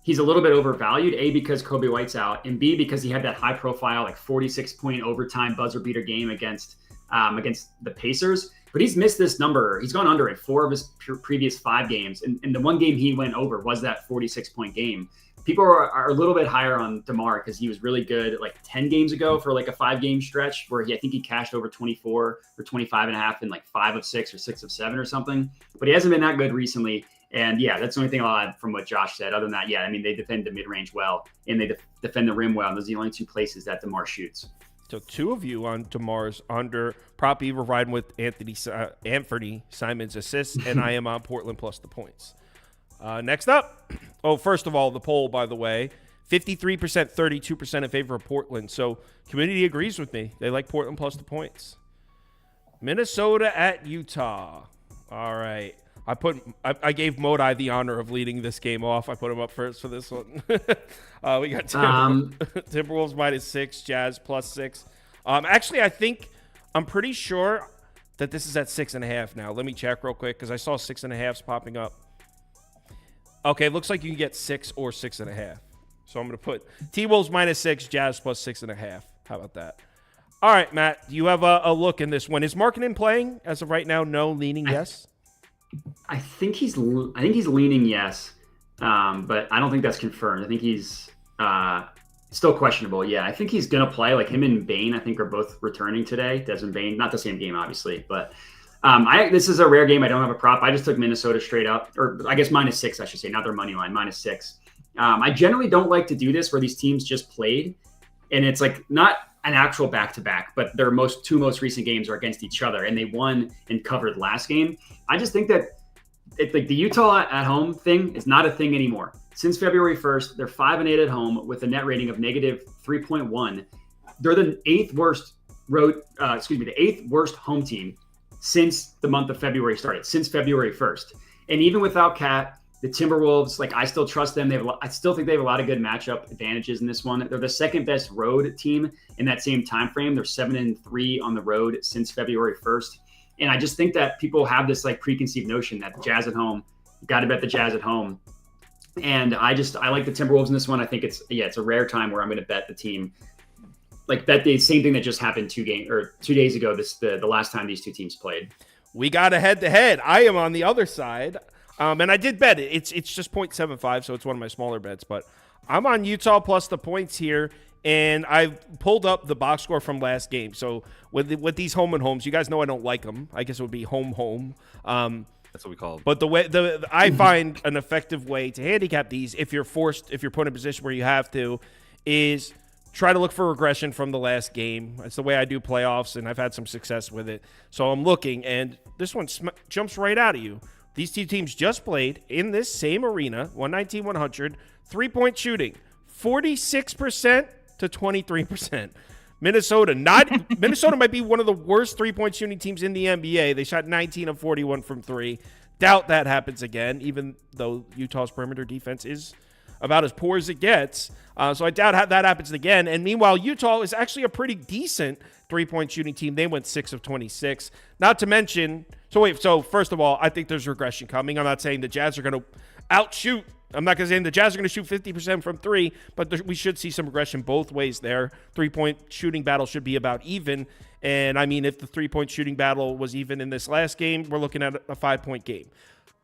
he's a little bit overvalued, A, because Kobe White's out, and B, because he had that high-profile, like 46-point overtime buzzer-beater game against the Pacers. But he's missed this number. He's gone under it 4 of his previous 5 games, and the one game he went over was that 46-point game. People are a little bit higher on DeMar because he was really good like 10 games ago for like a 5-game stretch where I think he cashed over 24 or 25.5 in like 5 of 6 or 6 of 7 or something. But he hasn't been that good recently. And yeah, that's the only thing I'll add from what Josh said. Other than that, yeah, I mean, they defend the mid-range well, and they defend the rim well. And those are the only 2 places that DeMar shoots. So 2 of you on DeMar's under. Prop E, we're riding with Anthony Simon's assists, and I am on Portland plus the points. Next up, first of all, the poll, by the way, 53%, 32% in favor of Portland. So community agrees with me. They like Portland plus the points. Minnesota at Utah. All right. I gave Modi the honor of leading this game off. I put him up first for this one. We got Timberwolves -6, Jazz +6. Actually, I'm pretty sure that this is at 6.5 now. Let me check real quick because I saw 6.5s popping up. Okay, it looks like you can get 6 or 6.5. So I'm going to put T-Wolves -6, Jazz +6.5. How about that? All right, Matt, do you have a look in this one? Is Markkanen playing as of right now? No, leaning yes. I think he's leaning yes, but I don't think that's confirmed. I think he's still questionable. Yeah, I think he's gonna play. Like him and Bane, I think are both returning today. Desmond Bane, not the same game, obviously, but this is a rare game. I don't have a prop. I just took Minnesota straight up, or I guess -6, I should say, not their money line, -6. I generally don't like to do this where these teams just played, and it's like not an actual back-to-back, but their 2 most recent games are against each other, and they won and covered last game. I just think that like the Utah at home thing is not a thing anymore. Since February 1st, they're 5-8 at home with a net rating of -3.1. They're the 8th worst the 8th worst home team since the month of February started, since February 1st. And even without Cat, the Timberwolves, like I still trust them. I still think they have a lot of good matchup advantages in this one. They're the 2nd best road team in that same time frame. They're 7-3 on the road since February 1st. And I just think that people have this like preconceived notion that the Jazz at home, you got to bet the Jazz at home. And I like the Timberwolves in this one. I think it's a rare time where I'm going to bet the team, like bet the same thing that just happened 2 days ago. The last time these 2 teams played. We got a head-to-head. I am on the other side. And I did bet it. It's just 0.75, so it's one of my smaller bets. But I'm on Utah plus the points here, and I've pulled up the box score from last game. So with these home and homes, you guys know I don't like them. I guess it would be home. That's what we call them. But I find an effective way to handicap these if you're put in a position where you have to, is try to look for regression from the last game. That's the way I do playoffs, and I've had some success with it. So I'm looking, and this one jumps right out at you. These two teams just played in this same arena, 119-100, three-point shooting, 46% to 23%. Minnesota might be one of the worst three-point shooting teams in the NBA. They shot 19 of 41 from three. Doubt that happens again, even though Utah's perimeter defense is about as poor as it gets. So I doubt that happens again. And meanwhile, Utah is actually a pretty decent three-point shooting team. They went 6 of 26. Not to mention, so first of all, I think there's regression coming. I'm not saying the Jazz are going to outshoot. I'm not going to say the Jazz are going to shoot 50% from three, but we should see some regression both ways there. Three-point shooting battle should be about even. And, I mean, if the three-point shooting battle was even in this last game, we're looking at a 5-point game.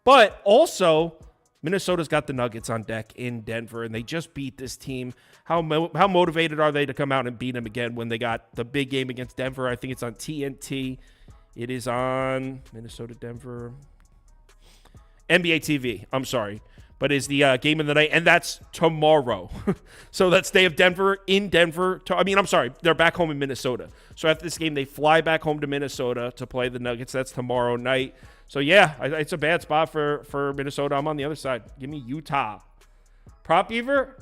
But also, Minnesota's got the Nuggets on deck in Denver, and they just beat this team. How motivated are they to come out and beat them again when they got the big game against Denver? I think it's on TNT. It is on Minnesota-Denver. NBA TV. I'm sorry. But is the game of the night, and that's tomorrow. So that's they have Denver in Denver. They're back home in Minnesota. So after this game, they fly back home to Minnesota to play the Nuggets. That's tomorrow night. So yeah, it's a bad spot for Minnesota. I'm on the other side. Give me Utah. Prop Beaver?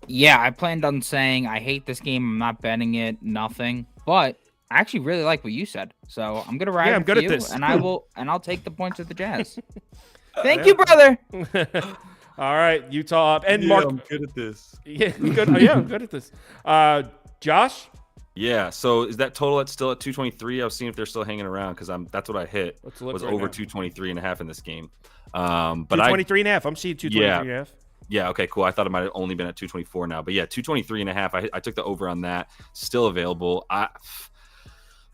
Yeah, I planned on saying I hate this game. I'm not betting it. Nothing. But I actually really like what you said. So I'm gonna ride. Yeah, I'm with good you, at this, and I'll take the points of the Jazz. Thank you, brother. All right, Utah up. And Mark, I'm good at this. Yeah, good. Yeah, I'm good at this. Josh? Yeah, so is that total still at 223? I was seeing if they're still hanging around because that's what I hit. Let's look was right over now. 223 and a half in this game. But 223 and a half. I'm seeing 223 and a half. Yeah, okay, cool. I thought it might have only been at 224 now. But yeah, 223 and a half. I took the over on that. Still available. I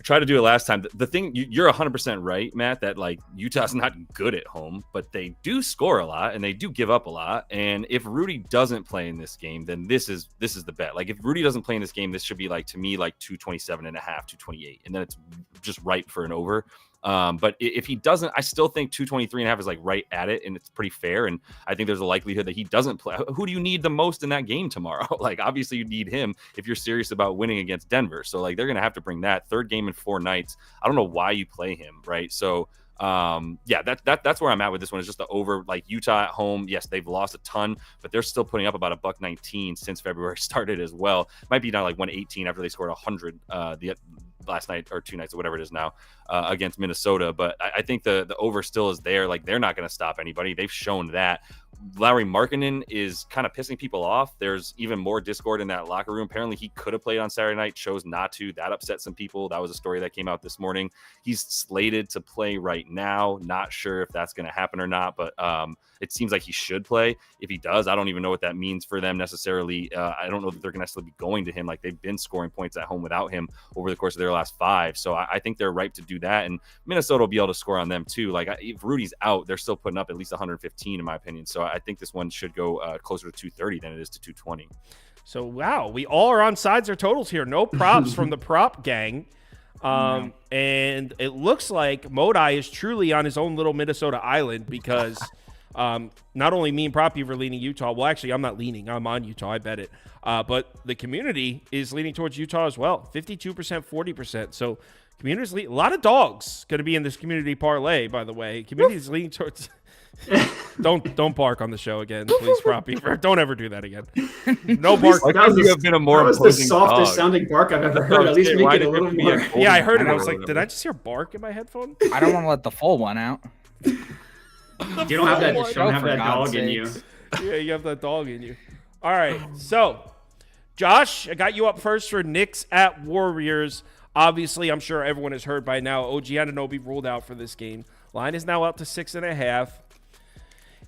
tried to do it last time. The thing, you're 100% right, Matt, that like Utah's not good at home, but they do score a lot and they do give up a lot. And if Rudy doesn't play in this game, then this is the bet. Like if Rudy doesn't play in this game, this should be like, to me, like 227 and a half, 228. And then it's just ripe for an over. But if he doesn't, I still think 223 and a half is like right at it, and it's pretty fair. And I think there's a likelihood that he doesn't play. Who do you need the most in that game tomorrow? Like, obviously you need him if you're serious about winning against Denver. So like, they're going to have to bring that third game in 4 nights. I don't know why you play him. Right. So, yeah, that's where I'm at with this one. Is just the over. Like Utah at home, yes, they've lost a ton, but they're still putting up about $1.19 since February started as well. Might be down like 118 after they scored 100 the last night or 2 nights or whatever it is now against Minnesota. But I think the over still is there. Like they're not going to stop anybody. They've shown that. Lauri Markkanen is kind of pissing people off. There's even more discord in that locker room. Apparently he could have played on Saturday night, chose not to. That upset some people. That was a story that came out this morning. He's slated to play right now. Not sure if that's going to happen or not, but it seems like he should play. If he does, I don't even know what that means for them necessarily. I don't know that they're going to necessarily be going to him. Like they've been scoring points at home without him over the course of their last 5. So I think they're ripe to do that. And Minnesota will be able to score on them too. Like if Rudy's out, they're still putting up at least 115 in my opinion. So I think this one should go closer to 230 than it is to 220. So, wow, we all are on sides or totals here. No props from the prop gang. And it looks like Modi is truly on his own little Minnesota island because not only me and Prop Beaver leaning Utah. Well, actually, I'm not leaning. I'm on Utah. I bet it. But the community is leaning towards Utah as well. 52%, 40%. So community's a lot of dogs going to be in this community parlay, by the way. Community's leaning towards... Don't bark on the show again, please, Prop Beaver. Don't ever do that again. No bark. That was, the softest dog. Sounding bark I've ever heard. At least make it a little more. Yeah, I heard it. I was like, did I just hear bark in my headphone? I don't want to let the full one out. You don't have that. You don't have that dog in you. Yeah, you have that dog in you. All right, so Josh, I got you up first for Knicks at Warriors. Obviously, I'm sure everyone has heard by now. OG Anunoby ruled out for this game. Line is now up to 6.5.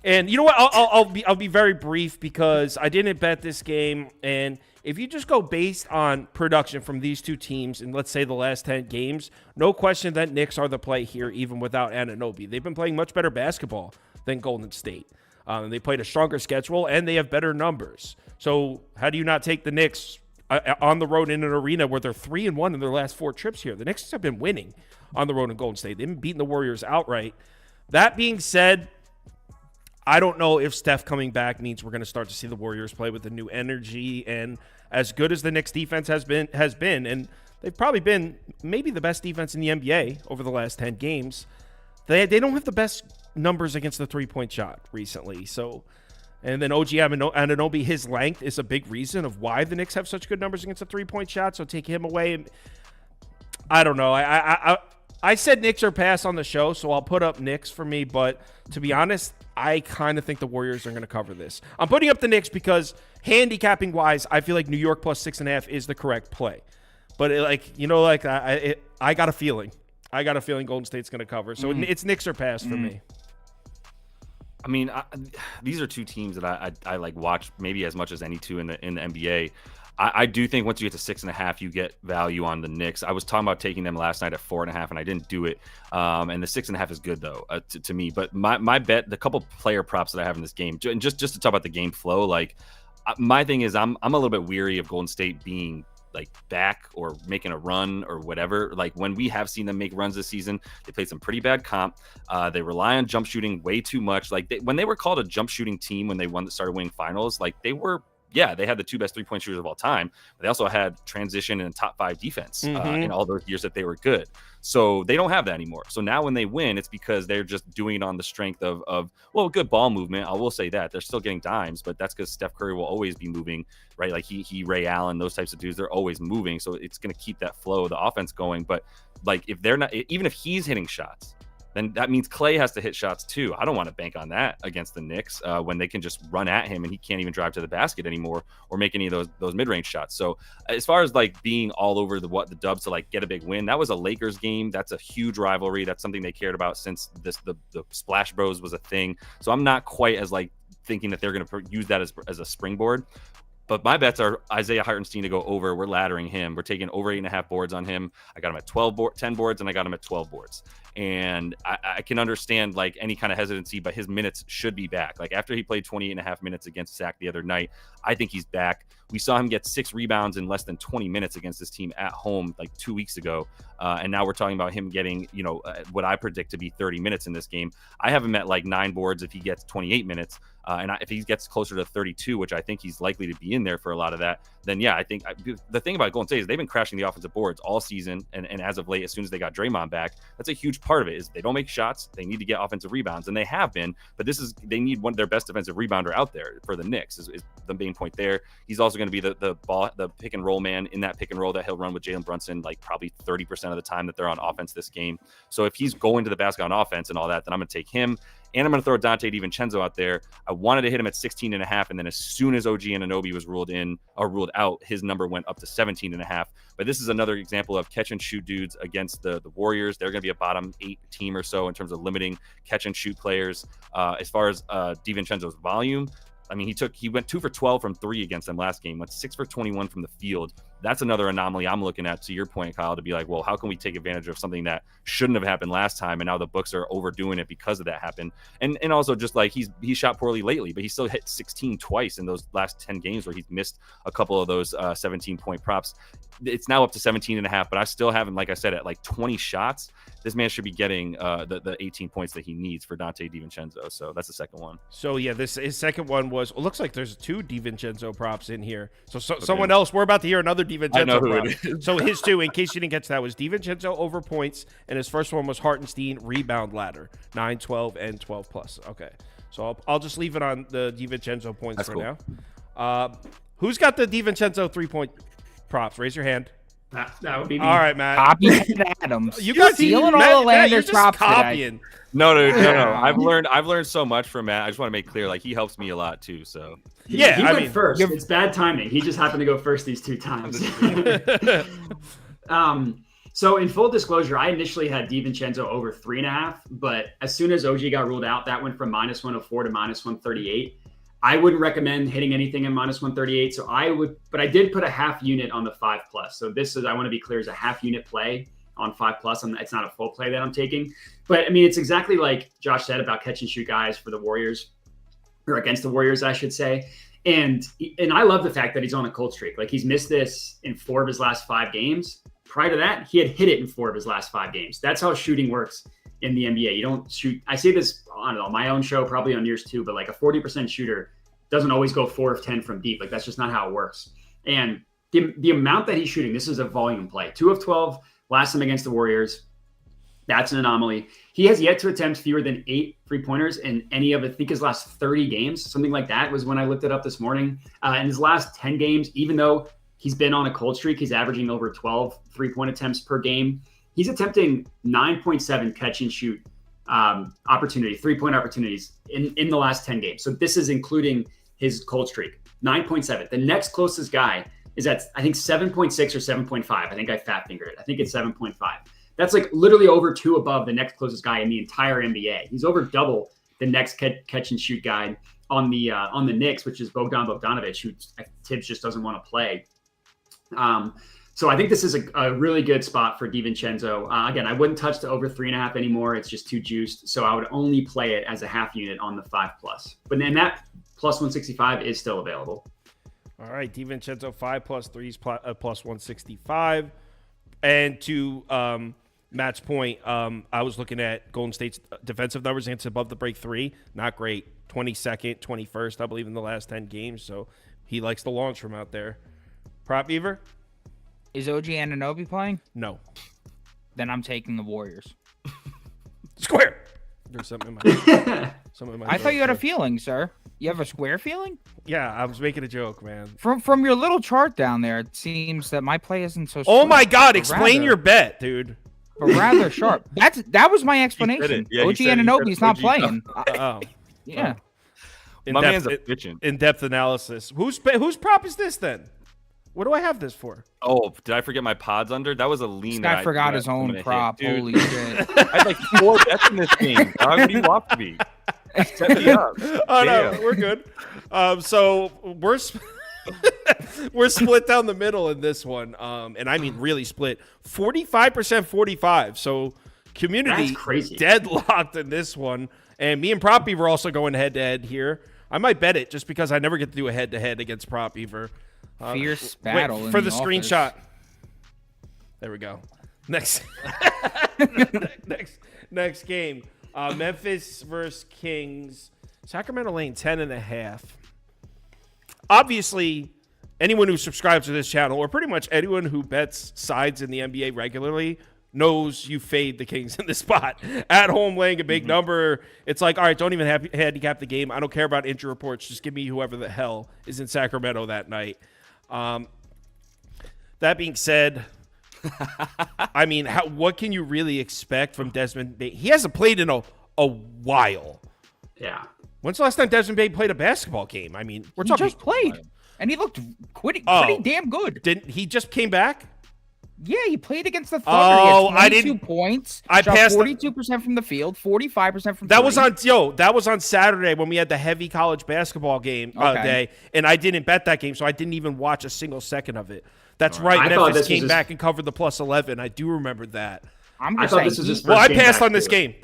And you know what? I'll be very brief because I didn't bet this game. And if you just go based on production from these two teams in, let's say, the last 10 games, no question that Knicks are the play here, even without Anunoby. They've been playing much better basketball than Golden State. They played a stronger schedule, and they have better numbers. So how do you not take the Knicks on the road in an arena where they're 3-1 in their last 4 trips here? The Knicks have been winning on the road in Golden State. They've been beating the Warriors outright. That being said, I don't know if Steph coming back means we're going to start to see the Warriors play with a new energy. And as good as the Knicks defense has been, and they've probably been maybe the best defense in the NBA over the last 10 games, they don't have the best numbers against the three-point shot recently. So, and then OG Anunoby, his length is a big reason of why the Knicks have such good numbers against the three-point shot. So take him away. I don't know. I said Knicks or pass on the show, so I'll put up Knicks for me. But to be honest, I kind of think the Warriors are going to cover this. I'm putting up the Knicks because handicapping-wise, I feel like New York plus 6.5 is the correct play. But I got a feeling. I got a feeling Golden State's going to cover. So it's Knicks or pass for me. I mean, these are two teams that I like watch maybe as much as any two in the NBA. I do think once you get to 6.5, you get value on the Knicks. I was talking about taking them last night at 4.5, and I didn't do it. And the 6.5 is good though to me. But my bet, the couple player props that I have in this game, and just to talk about the game flow, like my thing is I'm a little bit weary of Golden State being like back or making a run or whatever. Like when we have seen them make runs this season, they played some pretty bad comp. They rely on jump shooting way too much. Like when they were called a jump shooting team when they started winning finals, like they were. Yeah, they had the 2 best 3-point shooters of all time, but they also had transition and top 5 defense in all those years that they were good. So they don't have that anymore. So now when they win, it's because they're just doing it on the strength of good ball movement. I will say that they're still getting dimes, but that's because Steph Curry will always be moving, right? Like he Ray Allen, those types of dudes, they're always moving. So it's going to keep that flow of the offense going. But like if they're not, even if he's hitting shots, then that means Clay has to hit shots too. I don't want to bank on that against the Knicks when they can just run at him and he can't even drive to the basket anymore or make any of those mid-range shots. So as far as like being all over the Dubs to like get a big win, that was a Lakers game. That's a huge rivalry. That's something they cared about since the Splash Bros was a thing. So I'm not quite as like thinking that they're going to use that as a springboard. But my bets are Isaiah Hartenstein to go over. We're laddering him. We're taking over 8.5 boards on him. I got him at 10 boards, and I got him at 12 boards. And I can understand like any kind of hesitancy, but his minutes should be back. Like after he played 28.5 minutes against Zach the other night, I think he's back. We saw him get 6 rebounds in less than 20 minutes against this team at home like 2 weeks ago. And now we're talking about him getting, what I predict to be 30 minutes in this game. I have him at like 9 boards if he gets 28 minutes. If he gets closer to 32, which I think he's likely to be in there for a lot of that, then yeah, I think the thing about Golden State is they've been crashing the offensive boards all season. And as of late, as soon as they got Draymond back, that's a huge part of it is they don't make shots. They need to get offensive rebounds, and they have been, but they need one of their best defensive rebounder out there for the Knicks is the main point there. He's also going to be the pick and roll man in that pick and roll that he'll run with Jalen Brunson like probably 30% of the time that they're on offense this game. So if he's going to the basket on offense and all that, then I'm going to take him. And I'm going to throw Dante DiVincenzo out there. I wanted to hit him at 16.5, and then as soon as OG Anunoby was ruled out, his number went up to 17.5. But this is another example of catch and shoot dudes against the Warriors. They're going to be a bottom 8 team or so in terms of limiting catch and shoot players. As far as DiVincenzo's volume, I mean, he went 2 for 12 from 3 against them last game, went 6 for 21 from the field. That's another anomaly I'm looking at, to your point, Kyle, to be like, well, how can we take advantage of something that shouldn't have happened last time, and now the books are overdoing it because of that happened. And also just like he shot poorly lately, but he still hit 16 twice in those last 10 games where he's missed a couple of those 17-point props. It's now up to 17.5, but I still have him, like I said, at like 20 shots. This man should be getting the 18 points that he needs for Dante DiVincenzo. So that's the second one. So yeah, his second one was. It looks like there's 2 DiVincenzo props in here. So someone else. We're about to hear another DiVincenzo. I know who prop. it is. So his 2, in case you didn't catch that, was DiVincenzo over points, and his first one was Hartenstein rebound ladder 9, 12, and 12 plus. Okay, so I'll just leave it on the DiVincenzo points That's for cool. now. Who's got the DiVincenzo 3-point props? Raise your hand. That would be me. All right, Matt. Copying Adams. You got stealing Matt, all the Matt, you're Landers just props copying. No. I've learned so much from Matt. I just want to make clear, like he helps me a lot too. So He I went mean, first. It's bad timing. He just happened to go first these 2 times. So in full disclosure, I initially had DiVincenzo over 3.5, but as soon as OG got ruled out, that went from -104 to -138. I wouldn't recommend hitting anything in -138. So but I did put a half unit on the 5+. So I want to be clear, is a half unit play. on 5+. It's not a full play that I'm taking. But, I mean, it's exactly like Josh said about catch and shoot guys for the Warriors, or against the Warriors, I should say. And I love the fact that he's on a cold streak. Like, he's missed this in 4 of his last 5 games. Prior to that, he had hit it in 4 of his last 5 games. That's how shooting works in the NBA. You don't shoot. I say this, I don't know, my own show, probably on yours too, but like a 40% shooter doesn't always go 4 of 10 from deep. Like, that's just not how it works. And the amount that he's shooting, this is a volume play. 2 of 12 last time against the Warriors. That's an anomaly. He has yet to attempt fewer than 8 3-pointers in any of, I think, his last 30 games. Something like that was when I looked it up this morning. In his last 10 games, even though he's been on a cold streak, he's averaging over 12 3-point attempts per game. He's attempting 9.7 catch and shoot opportunity, 3-point opportunities in the last 10 games. So this is including his cold streak, 9.7. The next closest guy is at, I think, 7.6 or 7.5. I think I fat fingered it. I think it's 7.5. That's like literally over 2 above the next closest guy in the entire NBA. He's over double the next catch and shoot guy on the Knicks, which is Bogdan Bogdanovic, who Tibbs just doesn't want to play. So I think this is a really good spot for DiVincenzo. Again, I wouldn't touch the over 3.5 anymore. It's just too juiced. So I would only play it as a half unit on the 5+. But then that plus 165 is still available. All right, DiVincenzo 5+3 is plus 165. And to Matt's point, I was looking at Golden State's defensive numbers against above the break 3. Not great. 22nd, 21st, I believe, in the last 10 games. So he likes to launch from out there. Prop Beaver? Is OG Anunoby playing? No. Then I'm taking the Warriors. Square. There's something in my I thought you had a feeling, sir. You have a square feeling? Yeah, I was making a joke, man. From your little chart down there, it seems that my play isn't so Oh square, my God, but explain your bet, dude. But rather sharp. That was my explanation. Yeah, OG Anunoby's not playing. Oh. Yeah. My man's a bitchin'. In-depth analysis. Whose prop is this then? What do I have this for? Oh, did I forget my pods under? That was a lean. This guy forgot his own prop. Holy shit. I had like 4 bets in this game. Dog, what do you want from me? Set me up. Oh, no, we're good. So we're split down the middle in this one. And I mean really split. 45%, 45. So community deadlocked in this one. And me and Prop Beaver also going head-to-head here. I might bet it just because I never get to do a head-to-head against Prop Beaver. Fierce battle for the office. screenshot. There we go. Next next game. Memphis versus Kings. Sacramento laying 10.5. Obviously, anyone who subscribes to this channel, or pretty much anyone who bets sides in the NBA regularly, knows you fade the Kings in this spot. At home, laying a big number. It's like, all right, don't even handicap the game. I don't care about injury reports. Just give me whoever the hell is in Sacramento that night. That being said, I mean, what can you really expect from Desmond Bane? He hasn't played in a while. Yeah. When's the last time Desmond Bane played a basketball game? I mean, He just played, and he looked pretty damn good. Didn't he just came back? Yeah, he played against the Thunder. He had 22 points. I passed 42% from the field, 45% from that was on Saturday when we had the heavy college basketball game day, and I didn't bet that game, so I didn't even watch a single second of it. That's right. Memphis came back and covered the plus 11. I do remember that. I thought this was his first I game passed back on this too. game.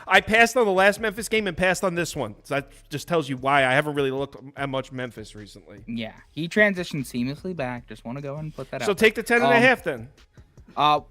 I passed on the last Memphis game and passed on this one. So that just tells you why I haven't really looked at much Memphis recently. Yeah, he transitioned seamlessly back. Just want to go ahead and put that out. So take the 10.5 then.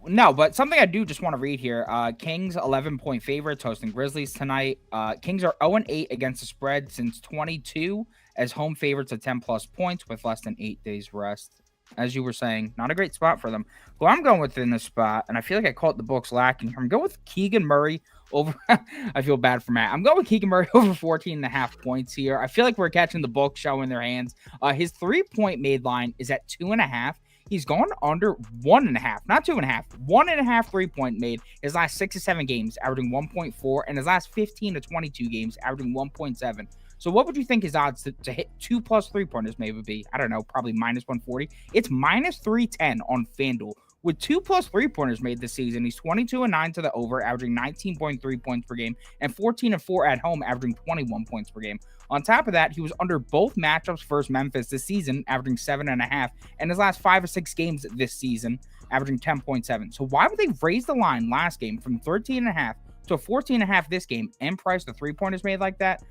No, but something I do just want to read here. Kings 11-point favorites hosting Grizzlies tonight. Kings are 0-8 against the spread since 22 as home favorites at 10+ points with less than 8 days rest. As you were saying, not a great spot for them. Who I'm going with in this spot, and I feel like I caught the books lacking. I'm going with Keegan Murray over. I feel bad for Matt. I'm going with Keegan Murray over 14.5 points here. I feel like we're catching the book showing their hands. His 3-point made line is at 2.5. He's gone under 1.5, not 2.5, 1.5 3-point made his last 6 to 7 games, averaging 1.4, and his last 15 to 22 games, averaging 1.7. So what would you think his odds to hit 2+ 3-pointers maybe be? I don't know, probably minus 140. It's minus 310 on FanDuel with 2+ 3-pointers made this season. He's 22-9 to the over, averaging 19.3 points per game, and 14-4 at home, averaging 21 points per game. On top of that, he was under both matchups versus Memphis this season, averaging 7.5, and his last 5 or 6 games this season, averaging 10.7. So why would they raise the line last game from 13.5 to 14.5 this game and price the 3-pointers made like that?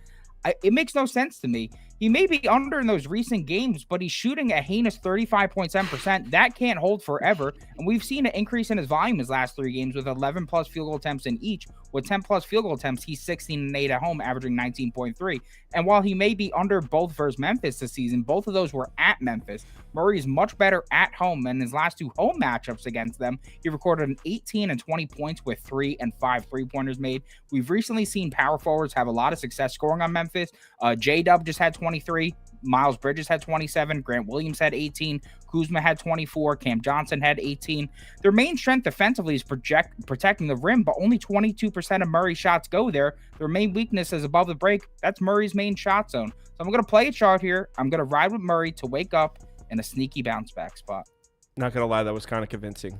It makes no sense to me. He may be under in those recent games, but he's shooting a heinous 35.7%. That can't hold forever. And we've seen an increase in his volume his last 3 games with 11+ field goal attempts in each. With 10+ field goal attempts, he's 16-8 at home, averaging 19.3. And while he may be under both versus Memphis this season, both of those were at Memphis. Murray is much better at home, and his last 2 home matchups against them, he recorded an 18 and 20 points with 3 and 5 3-pointers made. We've recently seen power forwards have a lot of success scoring on Memphis. J-Dub just had 23. Miles Bridges had 27. Grant Williams had 18. Kuzma had 24. Cam Johnson had 18. Their main strength defensively is protecting the rim, but only 22% of Murray's shots go there. Their main weakness is above the break. That's Murray's main shot zone. So I'm going to play a chart here. I'm going to ride with Murray to wake up in a sneaky bounce back spot. Not going to lie, that was kind of convincing.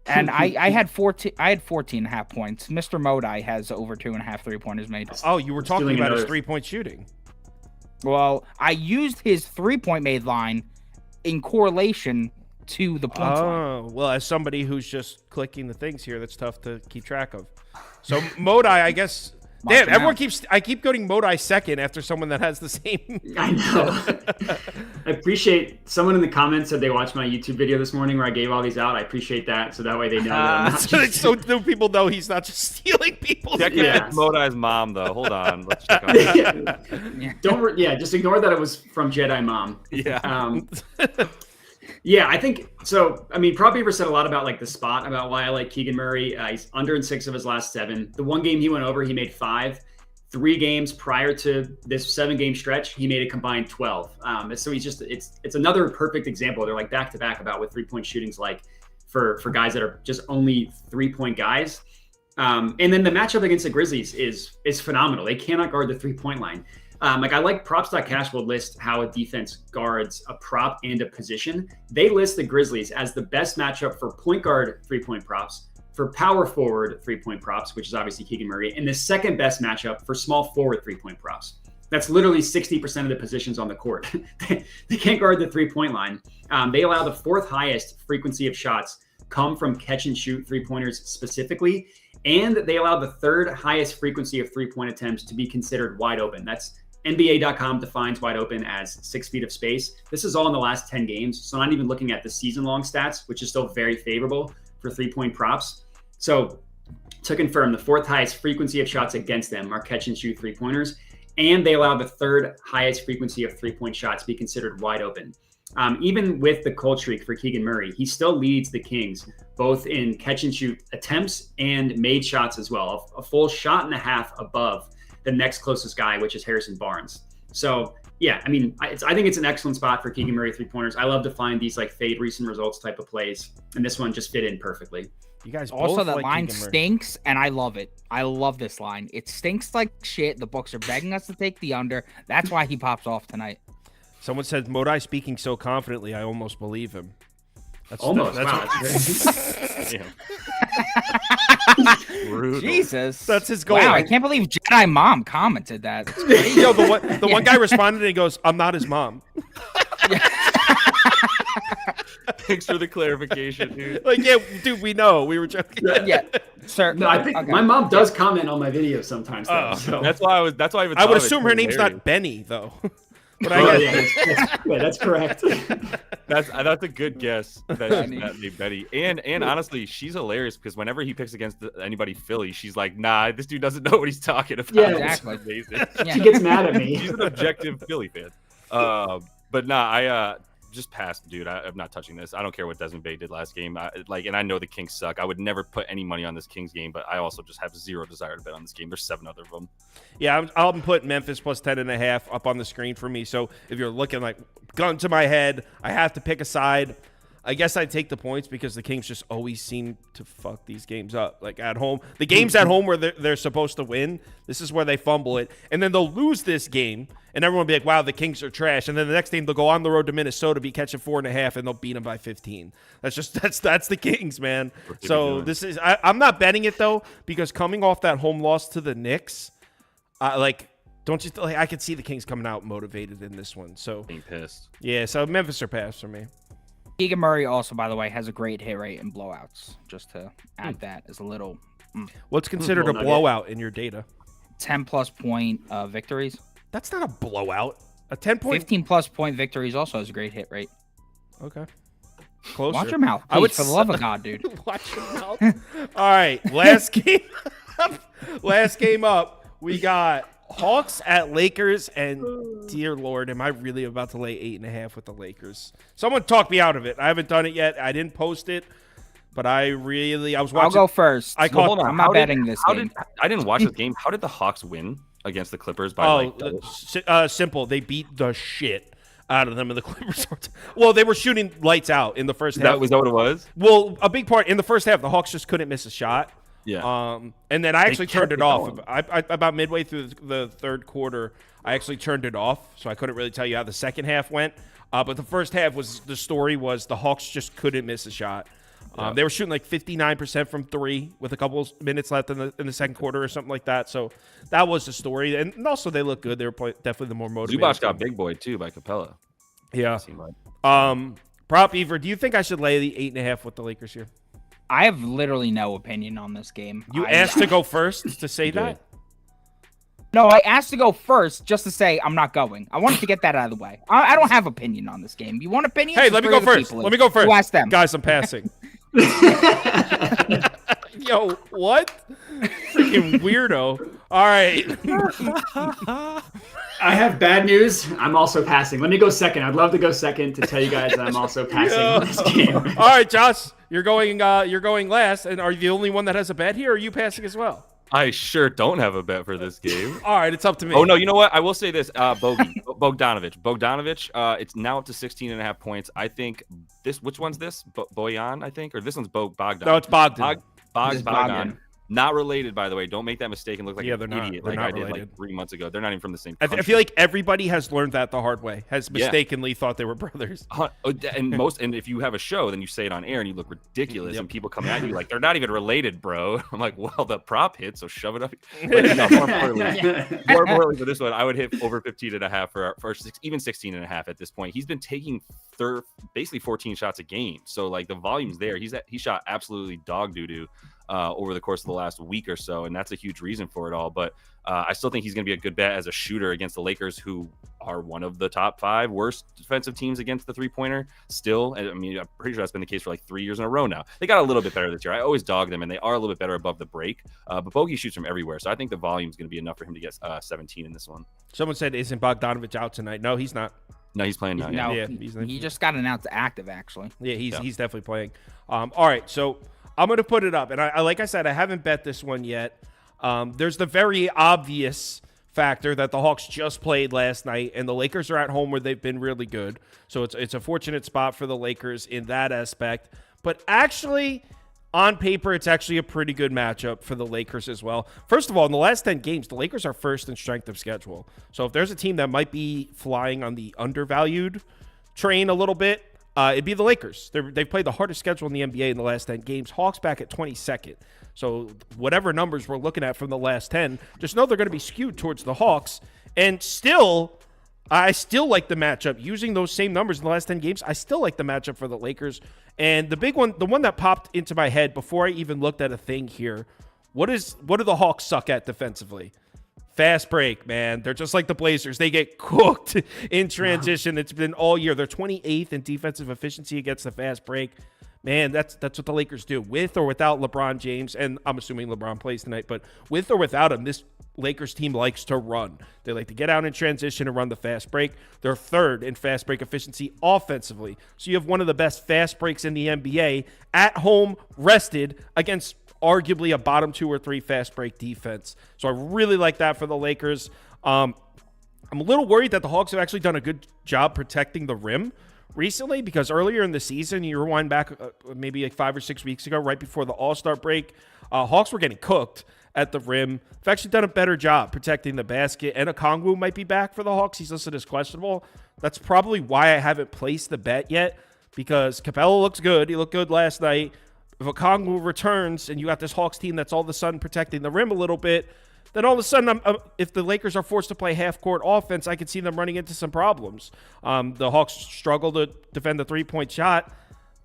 And I had 14.5 points. Mr. Modai has over 2.5 3-pointers made. Oh, you were talking about his 3-point shooting. Well, I used his 3-point made line in correlation to the points line. Oh, well, as somebody who's just clicking the things here, that's tough to keep track of. So Modai, I guess. Damn, everyone I keep going Modai second after someone that has the same. I know. I appreciate someone in the comments said they watched my YouTube video this morning where I gave all these out. I appreciate that. So that way they know that I'm not so people know he's not just stealing people's. Check Modai's mom, though. Hold on. Let's check on that. Just ignore that it was from Jedi Mom. Yeah. Yeah, I think so. I mean, Prop Beaver said a lot about like the spot, about why I like Keegan Murray. He's under in 6 of his last 7. The one game he went over, he made 5. 3 games prior to this 7-game stretch, he made a combined 12. So he's just it's another perfect example. They're like back to back about what 3-point shooting's like for guys that are just only 3-point guys. And then the matchup against the Grizzlies is phenomenal. They cannot guard the 3-point line. I like props.cash will list how a defense guards a prop and a position. They list the Grizzlies as the best matchup for point guard 3-point props, for power forward 3-point props, which is obviously Keegan Murray, and the second best matchup for small forward 3-point props. That's literally 60% of the positions on the court. They can't guard the 3-point line. They allow the 4th highest frequency of shots come from catch and shoot 3-pointers specifically, and they allow the 3rd highest frequency of 3-point attempts to be considered wide open. That's NBA.com defines wide open as 6 feet of space. This is all in the last 10 games. So not even looking at the season-long stats, which is still very favorable for 3-point props. So to confirm, the 4th highest frequency of shots against them are catch and shoot 3-pointers. And they allow the 3rd highest frequency of 3-point shots to be considered wide open. Even with the cold streak for Keegan Murray, he still leads the Kings both in catch and shoot attempts and made shots as well. A full shot and a half above the next closest guy, which is Harrison Barnes. So yeah, I mean, I think it's an excellent spot for Keegan Murray 3-pointers. I love to find these like fade recent results type of plays, and this one just fit in perfectly. You guys also both the like line Keegan Murray. stinks, and I love it. I love this line. It stinks like shit. The books are begging us to take the under. That's why he pops off tonight. Someone said Modai speaking so confidently, I almost believe him. That's Almost. That's Wow. Brutal. Jesus. That's his goal. Wow, I can't believe Jedi Mom commented that. It's crazy. Yo, the one guy responded and he goes, "I'm not his mom." Thanks for the clarification, dude. Like, yeah, dude, we know. We were joking. Yeah, sir. No, I think my mom does comment on my videos sometimes. Though, so. That's why I even. I would assume her name's not Benny, though. But that's correct. That's a good guess. That's named Betty. And honestly, she's hilarious because whenever he picks against anybody Philly, she's like, "Nah, this dude doesn't know what he's talking about." Yeah, exactly. Amazing. She gets mad at me. She's an objective Philly fan. But nah, I just passed, dude. I'm not touching this. I don't care what Desmond Bay did last game. And I know the Kings suck. I would never put any money on this Kings game, but I also just have zero desire to bet on this game. There's 7 other of them. Yeah, I'll put Memphis plus 10.5 up on the screen for me. So if you're looking like gun to my head, I have to pick a side. I guess I'd take the points because the Kings just always seem to fuck these games up. Like at home, the games at home where they're supposed to win, this is where they fumble it. And then they'll lose this game, and everyone will be like, wow, the Kings are trash. And then the next game, they'll go on the road to Minnesota, be catching 4.5, and they'll beat them by 15. That's the Kings, man. So this is, I'm not betting it, though, because coming off that home loss to the Knicks, don't you like, I could see the Kings coming out motivated in this one. So Being pissed. Yeah, so Memphis or pass for me. Keegan Murray also, by the way, has a great hit rate in blowouts. Just to add that as a little. What's considered a blowout in your data? 10+ point victories. That's not a blowout. A 10 point. 15+ point victories also has a great hit rate. Okay. Closer. Watch your mouth, please, for the love of God, dude. Watch your mouth. All right, last game. Last game up, we got Hawks at Lakers, and dear Lord, am I really about to lay 8.5 with the Lakers? Someone talk me out of it. I haven't done it yet. I didn't post it, but I was watching. I'll go first. Hold on. I'm not betting this game. I didn't watch this game. How did the Hawks win against the Clippers by simple. They beat the shit out of them in the Clippers. Well, they were shooting lights out in the first half. Was that what it was? Well, a big part in the first half, the Hawks just couldn't miss a shot. Yeah. And then I actually turned it off. I about midway through the third quarter, I actually turned it off, so I couldn't really tell you how the second half went. But the first half was the Hawks just couldn't miss a shot. They were shooting like 59% from three with a couple minutes left in the second quarter or something like that. So that was the story. And also they look good. They were definitely the more motivated. Zubac got big boy too by Capella. Yeah. Prop Ever, do you think I should lay the 8.5 with the Lakers here? I have literally no opinion on this game. You asked to go first to say that? No, I asked to go first just to say I'm not going. I wanted to get that out of the way. I don't have opinion on this game. You want opinion? Hey, let me go first. You ask them. Guys, I'm passing. Yo, what? Freaking weirdo. All right. I have bad news. I'm also passing. Let me go second. I'd love to go second to tell you guys that I'm also passing on this game. All right, Josh, you're going last, and are you the only one that has a bet here, or are you passing as well? I sure don't have a bet for this game. All right, it's up to me. Oh, no, you know what? I will say this. Bogdanovich. It's now up to 16.5 points. I think which one's this? Boyan, I think? Or this one's Bogdan. No, it's Bogdan. Bogdan. Not related, by the way. Don't make that mistake and look like an idiot like I did related. like 3 months ago. They're not even from the same I country. feel like everybody has learned that the hard way, has mistakenly thought they were brothers. And if you have a show, then you say it on air and you look ridiculous and people come at you like, they're not even related, bro. I'm like, well, the prop hit, so shove it up. But, no, more importantly for this one, I would hit over 15.5 for even 16.5 at this point. He's been taking basically 14 shots a game. So like the volume's there. He shot absolutely dog doo-doo over the course of the last week or so, and that's a huge reason for it all. But I still think he's going to be a good bet as a shooter against the Lakers, who are one of the top 5 worst defensive teams against the three-pointer still. I mean, I'm pretty sure that's been the case for like 3 years in a row now. They got a little bit better this year. I always dog them, and they are a little bit better above the break. But Bogey shoots from everywhere, so I think the volume is going to be enough for him to get 17 in this one. Someone said, isn't Bogdanovich out tonight? No, he's not. No, he's playing now. He just got announced active, actually. Yeah, he's definitely playing. All right, so I'm going to put it up. And I like I said, I haven't bet this one yet. There's the very obvious factor that the Hawks just played last night, and the Lakers are at home where they've been really good. So it's a fortunate spot for the Lakers in that aspect. But actually, on paper, it's actually a pretty good matchup for the Lakers as well. First of all, in the last 10 games, the Lakers are first in strength of schedule. So if there's a team that might be flying on the undervalued train a little bit, it'd be the Lakers. They've played the hardest schedule in the NBA in the last 10 games. Hawks back at 22nd. So whatever numbers we're looking at from the last 10, just know they're going to be skewed towards the Hawks. And still, I still like the matchup. Using those same numbers in the last 10 games, I still like the matchup for the Lakers. And the big one, the one that popped into my head before I even looked at a thing here, what do the Hawks suck at defensively? Fast break, man. They're just like the Blazers. They get cooked in transition. It's been all year. They're 28th in defensive efficiency against the fast break. Man, that's what the Lakers do. With or without LeBron James, and I'm assuming LeBron plays tonight, but with or without him, this Lakers team likes to run. They like to get out in transition and run the fast break. They're third in fast break efficiency offensively. So you have one of the best fast breaks in the NBA at home, rested against arguably a bottom 2 or 3 fast break defense. So I really like that for the Lakers. I'm a little worried that the Hawks have actually done a good job protecting the rim recently because earlier in the season, you rewind back maybe like 5 or 6 weeks ago, right before the All-Star break, Hawks were getting cooked at the rim. They've actually done a better job protecting the basket, and Okongwu might be back for the Hawks. He's listed as questionable. That's probably why I haven't placed the bet yet, because Capella looks good. He looked good last night. If Okongwu returns and you got this Hawks team that's all of a sudden protecting the rim a little bit, then all of a sudden, if the Lakers are forced to play half-court offense, I could see them running into some problems. The Hawks struggle to defend the three-point shot.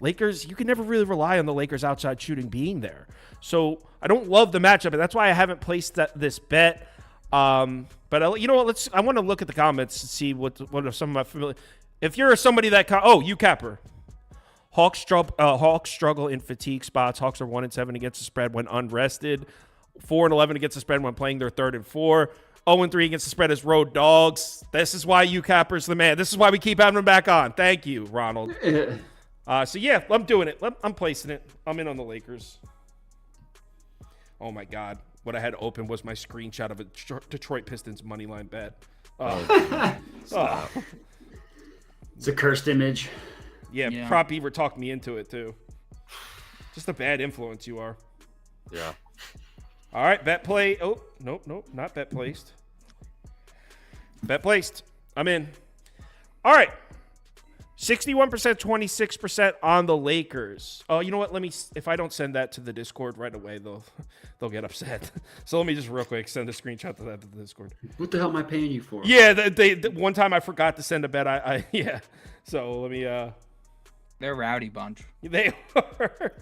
Lakers, you can never really rely on the Lakers' outside shooting being there. So I don't love the matchup, and that's why I haven't placed this bet. But you know what? I want to look at the comments and see what are some of my familiar. If you're somebody that you Capper. Hawks struggle in fatigue spots. Hawks are 1-7 against the spread when unrested. 4-11 against the spread when playing their 3rd and 4. 0-3 against the spread as road dogs. This is why you Capper's the man. This is why we keep having him back on. Thank you, Ronald. So yeah, I'm doing it. I'm placing it. I'm in on the Lakers. Oh my God. What I had open was my screenshot of a Detroit Pistons money line bet. It's a cursed image. Yeah, Prop Beaver talked me into it too. Just a bad influence you are. Yeah. All right, bet play. Oh, nope, not bet placed. Bet placed. I'm in. All right. 61%, 26% on the Lakers. Oh, you know what? If I don't send that to the Discord right away, they'll get upset. So let me just real quick send a screenshot to that to the Discord. What the hell am I paying you for? Yeah, the one time I forgot to send a bet. Yeah. So let me. They're a rowdy bunch. They are.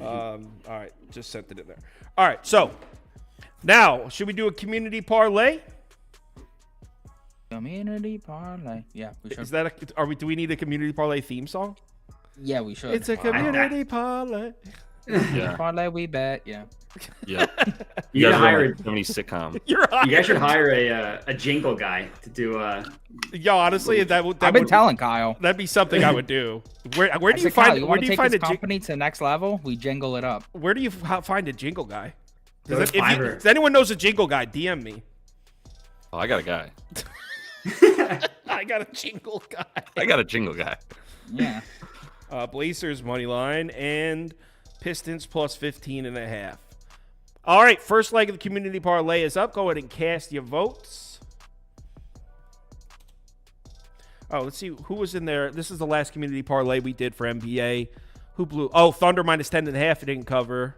All right, just sent it in there. All right, so now should we do a community parlay? Community parlay. Yeah, we should. Is that do we need a community parlay theme song? Yeah, we should. It's a community parlay. Yeah. Parlay, we bet. Yeah. Yeah. You gotta hire a comedy sitcom. You guys should hire a jingle guy to do. Yo, honestly, I've been telling Kyle. That'd be something I would do. Where do you Kyle, find? Where do you find a company to the next level? We jingle it up. Where do you find a jingle guy? If anyone knows a jingle guy, DM me. Oh, I got a guy. I got a jingle guy. I got a jingle guy. Yeah. Blazers money line and Pistons plus 15.5. All right, first leg of the community parlay is up. Go ahead and cast your votes. Oh, let's see who was in there. This is the last community parlay we did for NBA. Who blew? Oh, Thunder minus 10.5. It didn't cover.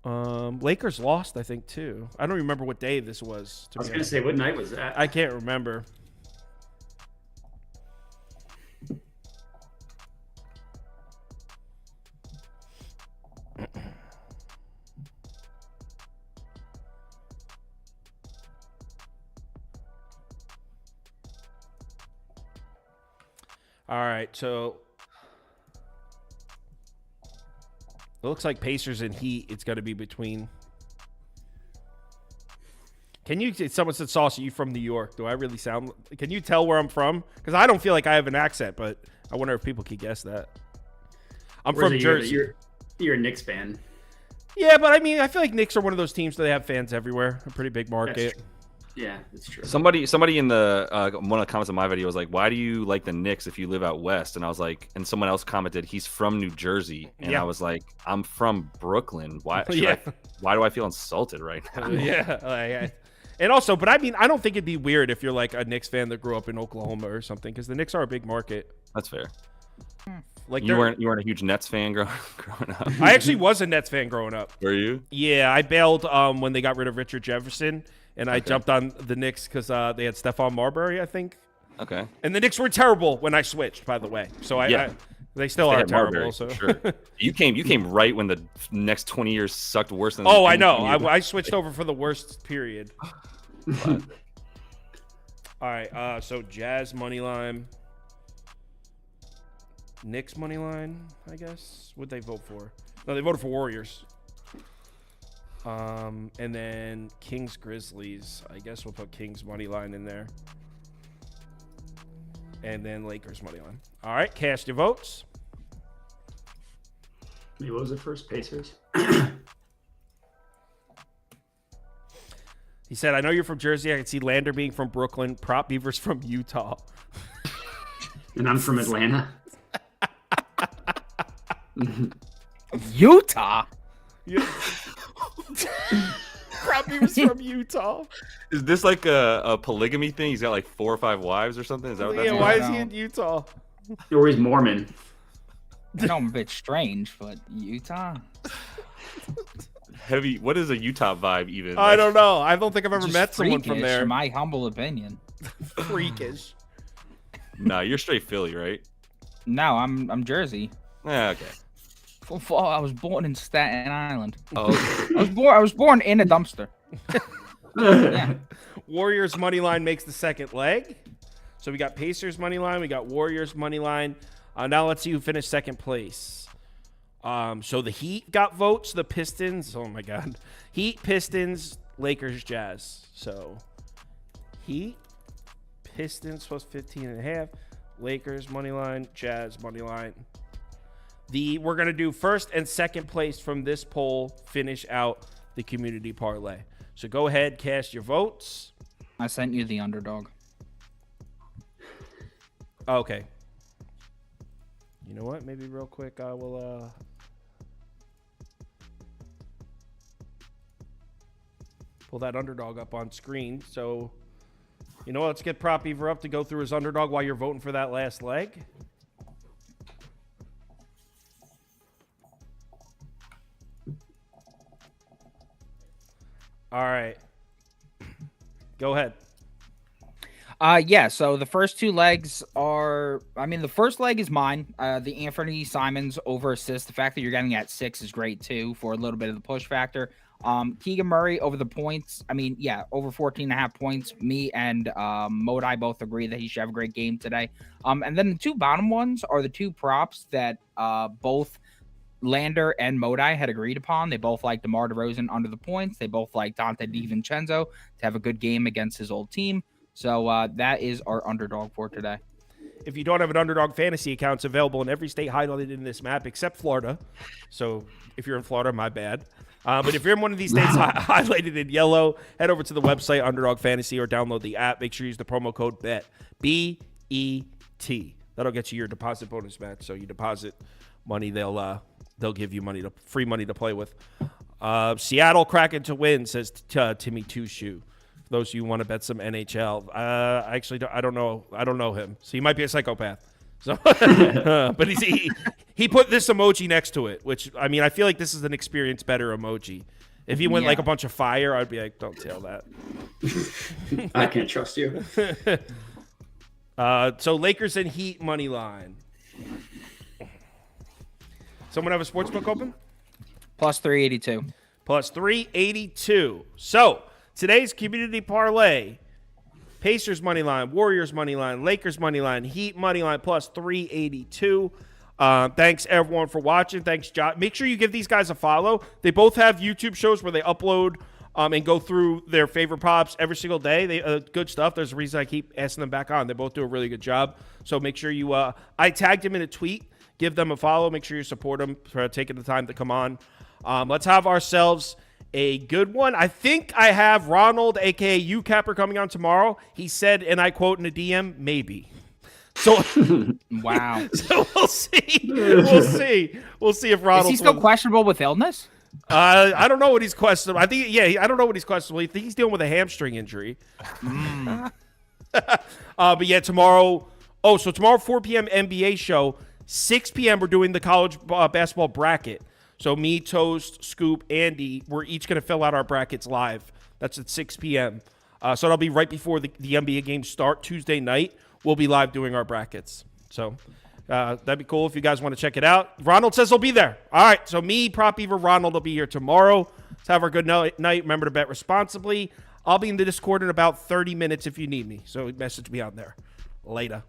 Lakers lost, I think, too. I don't remember what day this was. I was going to say, what night was that? I can't remember. All right, so it looks like Pacers and Heat. It's going to be between. Someone said, Sauce, are you from New York? Do I really sound? Can you tell where I'm from? Because I don't feel like I have an accent, but I wonder if people can guess that. I'm from Jersey. You're a Knicks fan. Yeah, but I mean, I feel like Knicks are one of those teams that they have fans everywhere. A pretty big market. Yeah, that's true. Somebody in the one of the comments on my video was like, "Why do you like the Knicks if you live out west?" And I was like, and someone else commented, "He's from New Jersey," and I was like, "I'm from Brooklyn. Why? Why do I feel insulted right now?" Yeah. And also, but I mean, I don't think it'd be weird if you're like a Knicks fan that grew up in Oklahoma or something, because the Knicks are a big market. That's fair. Like you weren't a huge Nets fan growing up. I actually was a Nets fan growing up. Were you? Yeah, I bailed when they got rid of Richard Jefferson, and I jumped on the Knicks because they had Stephon Marbury, I think. Okay. And the Knicks were terrible when I switched, by the way. So they still are terrible. Marbury, so sure. You came right when the next 20 years sucked worse than. Oh, I know. I switched over for the worst period. All right. So Jazz money line. Knicks money line, I guess. What'd they vote for? No, they voted for Warriors. And then Kings Grizzlies. I guess we'll put Kings money line in there. And then Lakers money line. All right, cast your votes. What was it first? Pacers. He said, "I know you're from Jersey. I can see Lander being from Brooklyn. Prop Beavers from Utah." And I'm from Atlanta. Utah. Crappy was from Utah. Is this like a polygamy thing? He's got like 4 or 5 wives or something? Is that what that's Yeah, about? why is he in Utah? Or he's Mormon. I know I'm a bit strange, but Utah. Heavy. What is a Utah vibe even? I don't know. I don't think I've ever Just met someone from freakish, there. in my humble opinion. Freakish. Nah, you're straight Philly, right? No, I'm Jersey. Yeah, okay. I was born in Staten Island. Oh, okay. I was born in a dumpster. Yeah. Warriors money line makes the second leg. So we got Pacers money line. We got Warriors money line. Now let's see who finished second place. So the Heat got votes. The Pistons. Oh my God. Heat, Pistons, Lakers, Jazz. So Heat, Pistons plus 15.5. Lakers money line, Jazz money line. We're gonna do first and second place from this poll. Finish out the community parlay. So go ahead, cast your votes. I sent you the underdog. Okay. You know what? Maybe real quick, I will pull that underdog up on screen. So, you know what? Let's get Prop Beaver up to go through his underdog while you're voting for that last leg. All right. Go ahead. Yeah, so the first 2 legs are, the first leg is mine. The Anthony Simons over assist. The fact that you're getting at 6 is great too for a little bit of the push factor. Keegan Murray over the points. Over 14.5 points. Me and Modi both agree that he should have a great game today. And then the 2 bottom ones are the 2 props that both Lander and Modi had agreed upon. They both like DeMar DeRozan under the points. They both like Dante DiVincenzo to have a good game against his old team. So that is our underdog for today. If you don't have an underdog fantasy account, it's available in every state highlighted in this map except Florida. So if you're in Florida, my bad. But if you're in one of these states highlighted in yellow, head over to the website, Underdog Fantasy, or download the app. Make sure you use the promo code BET, B-E-T. That'll get you your deposit bonus match. So you deposit money, they'll give you free money to play with. Seattle Kraken to win, says Timmy Two Shoe. For those of you who want to bet some NHL, I don't know him, so he might be a psychopath. So, but he put this emoji next to it, which I feel like this is an experience better emoji. If he went like a bunch of fire, I'd be like, don't tell that. I can't trust you. So Lakers and Heat money line. Someone have a sportsbook open? Plus 382. Plus 382. So today's community parlay: Pacers money line, Warriors money line, Lakers money line, Heat money line plus 382. Thanks everyone for watching. Thanks, Josh. Make sure you give these guys a follow. They both have YouTube shows where they upload and go through their favorite props every single day. They good stuff. There's a reason I keep asking them back on. They both do a really good job. So make sure you. I tagged him in a tweet. Give them a follow. Make sure you support them for taking the time to come on. Let's have ourselves a good one. I think I have Ronald, a.k.a. UCapper, coming on tomorrow. He said, and I quote in a DM, maybe. So, wow. So we'll see. We'll see if Ronald. Is he still questionable with illness? I don't know what he's questionable. I think, I don't know what he's questionable. I think he's dealing with a hamstring injury. But yeah, tomorrow. Oh, so tomorrow, 4 p.m. NBA show. 6 p.m. we're doing the college basketball bracket. So me, Toast, Scoop, Andy, we're each going to fill out our brackets live. That's at 6 p.m. So it'll be right before the NBA games start Tuesday night. We'll be live doing our brackets. So that'd be cool if you guys want to check it out. Ronald says he'll be there. All right, so me, Prop Beaver, Ronald will be here tomorrow. Let's have our good night. Remember to bet responsibly. I'll be in the Discord in about 30 minutes if you need me. So message me on there. Later.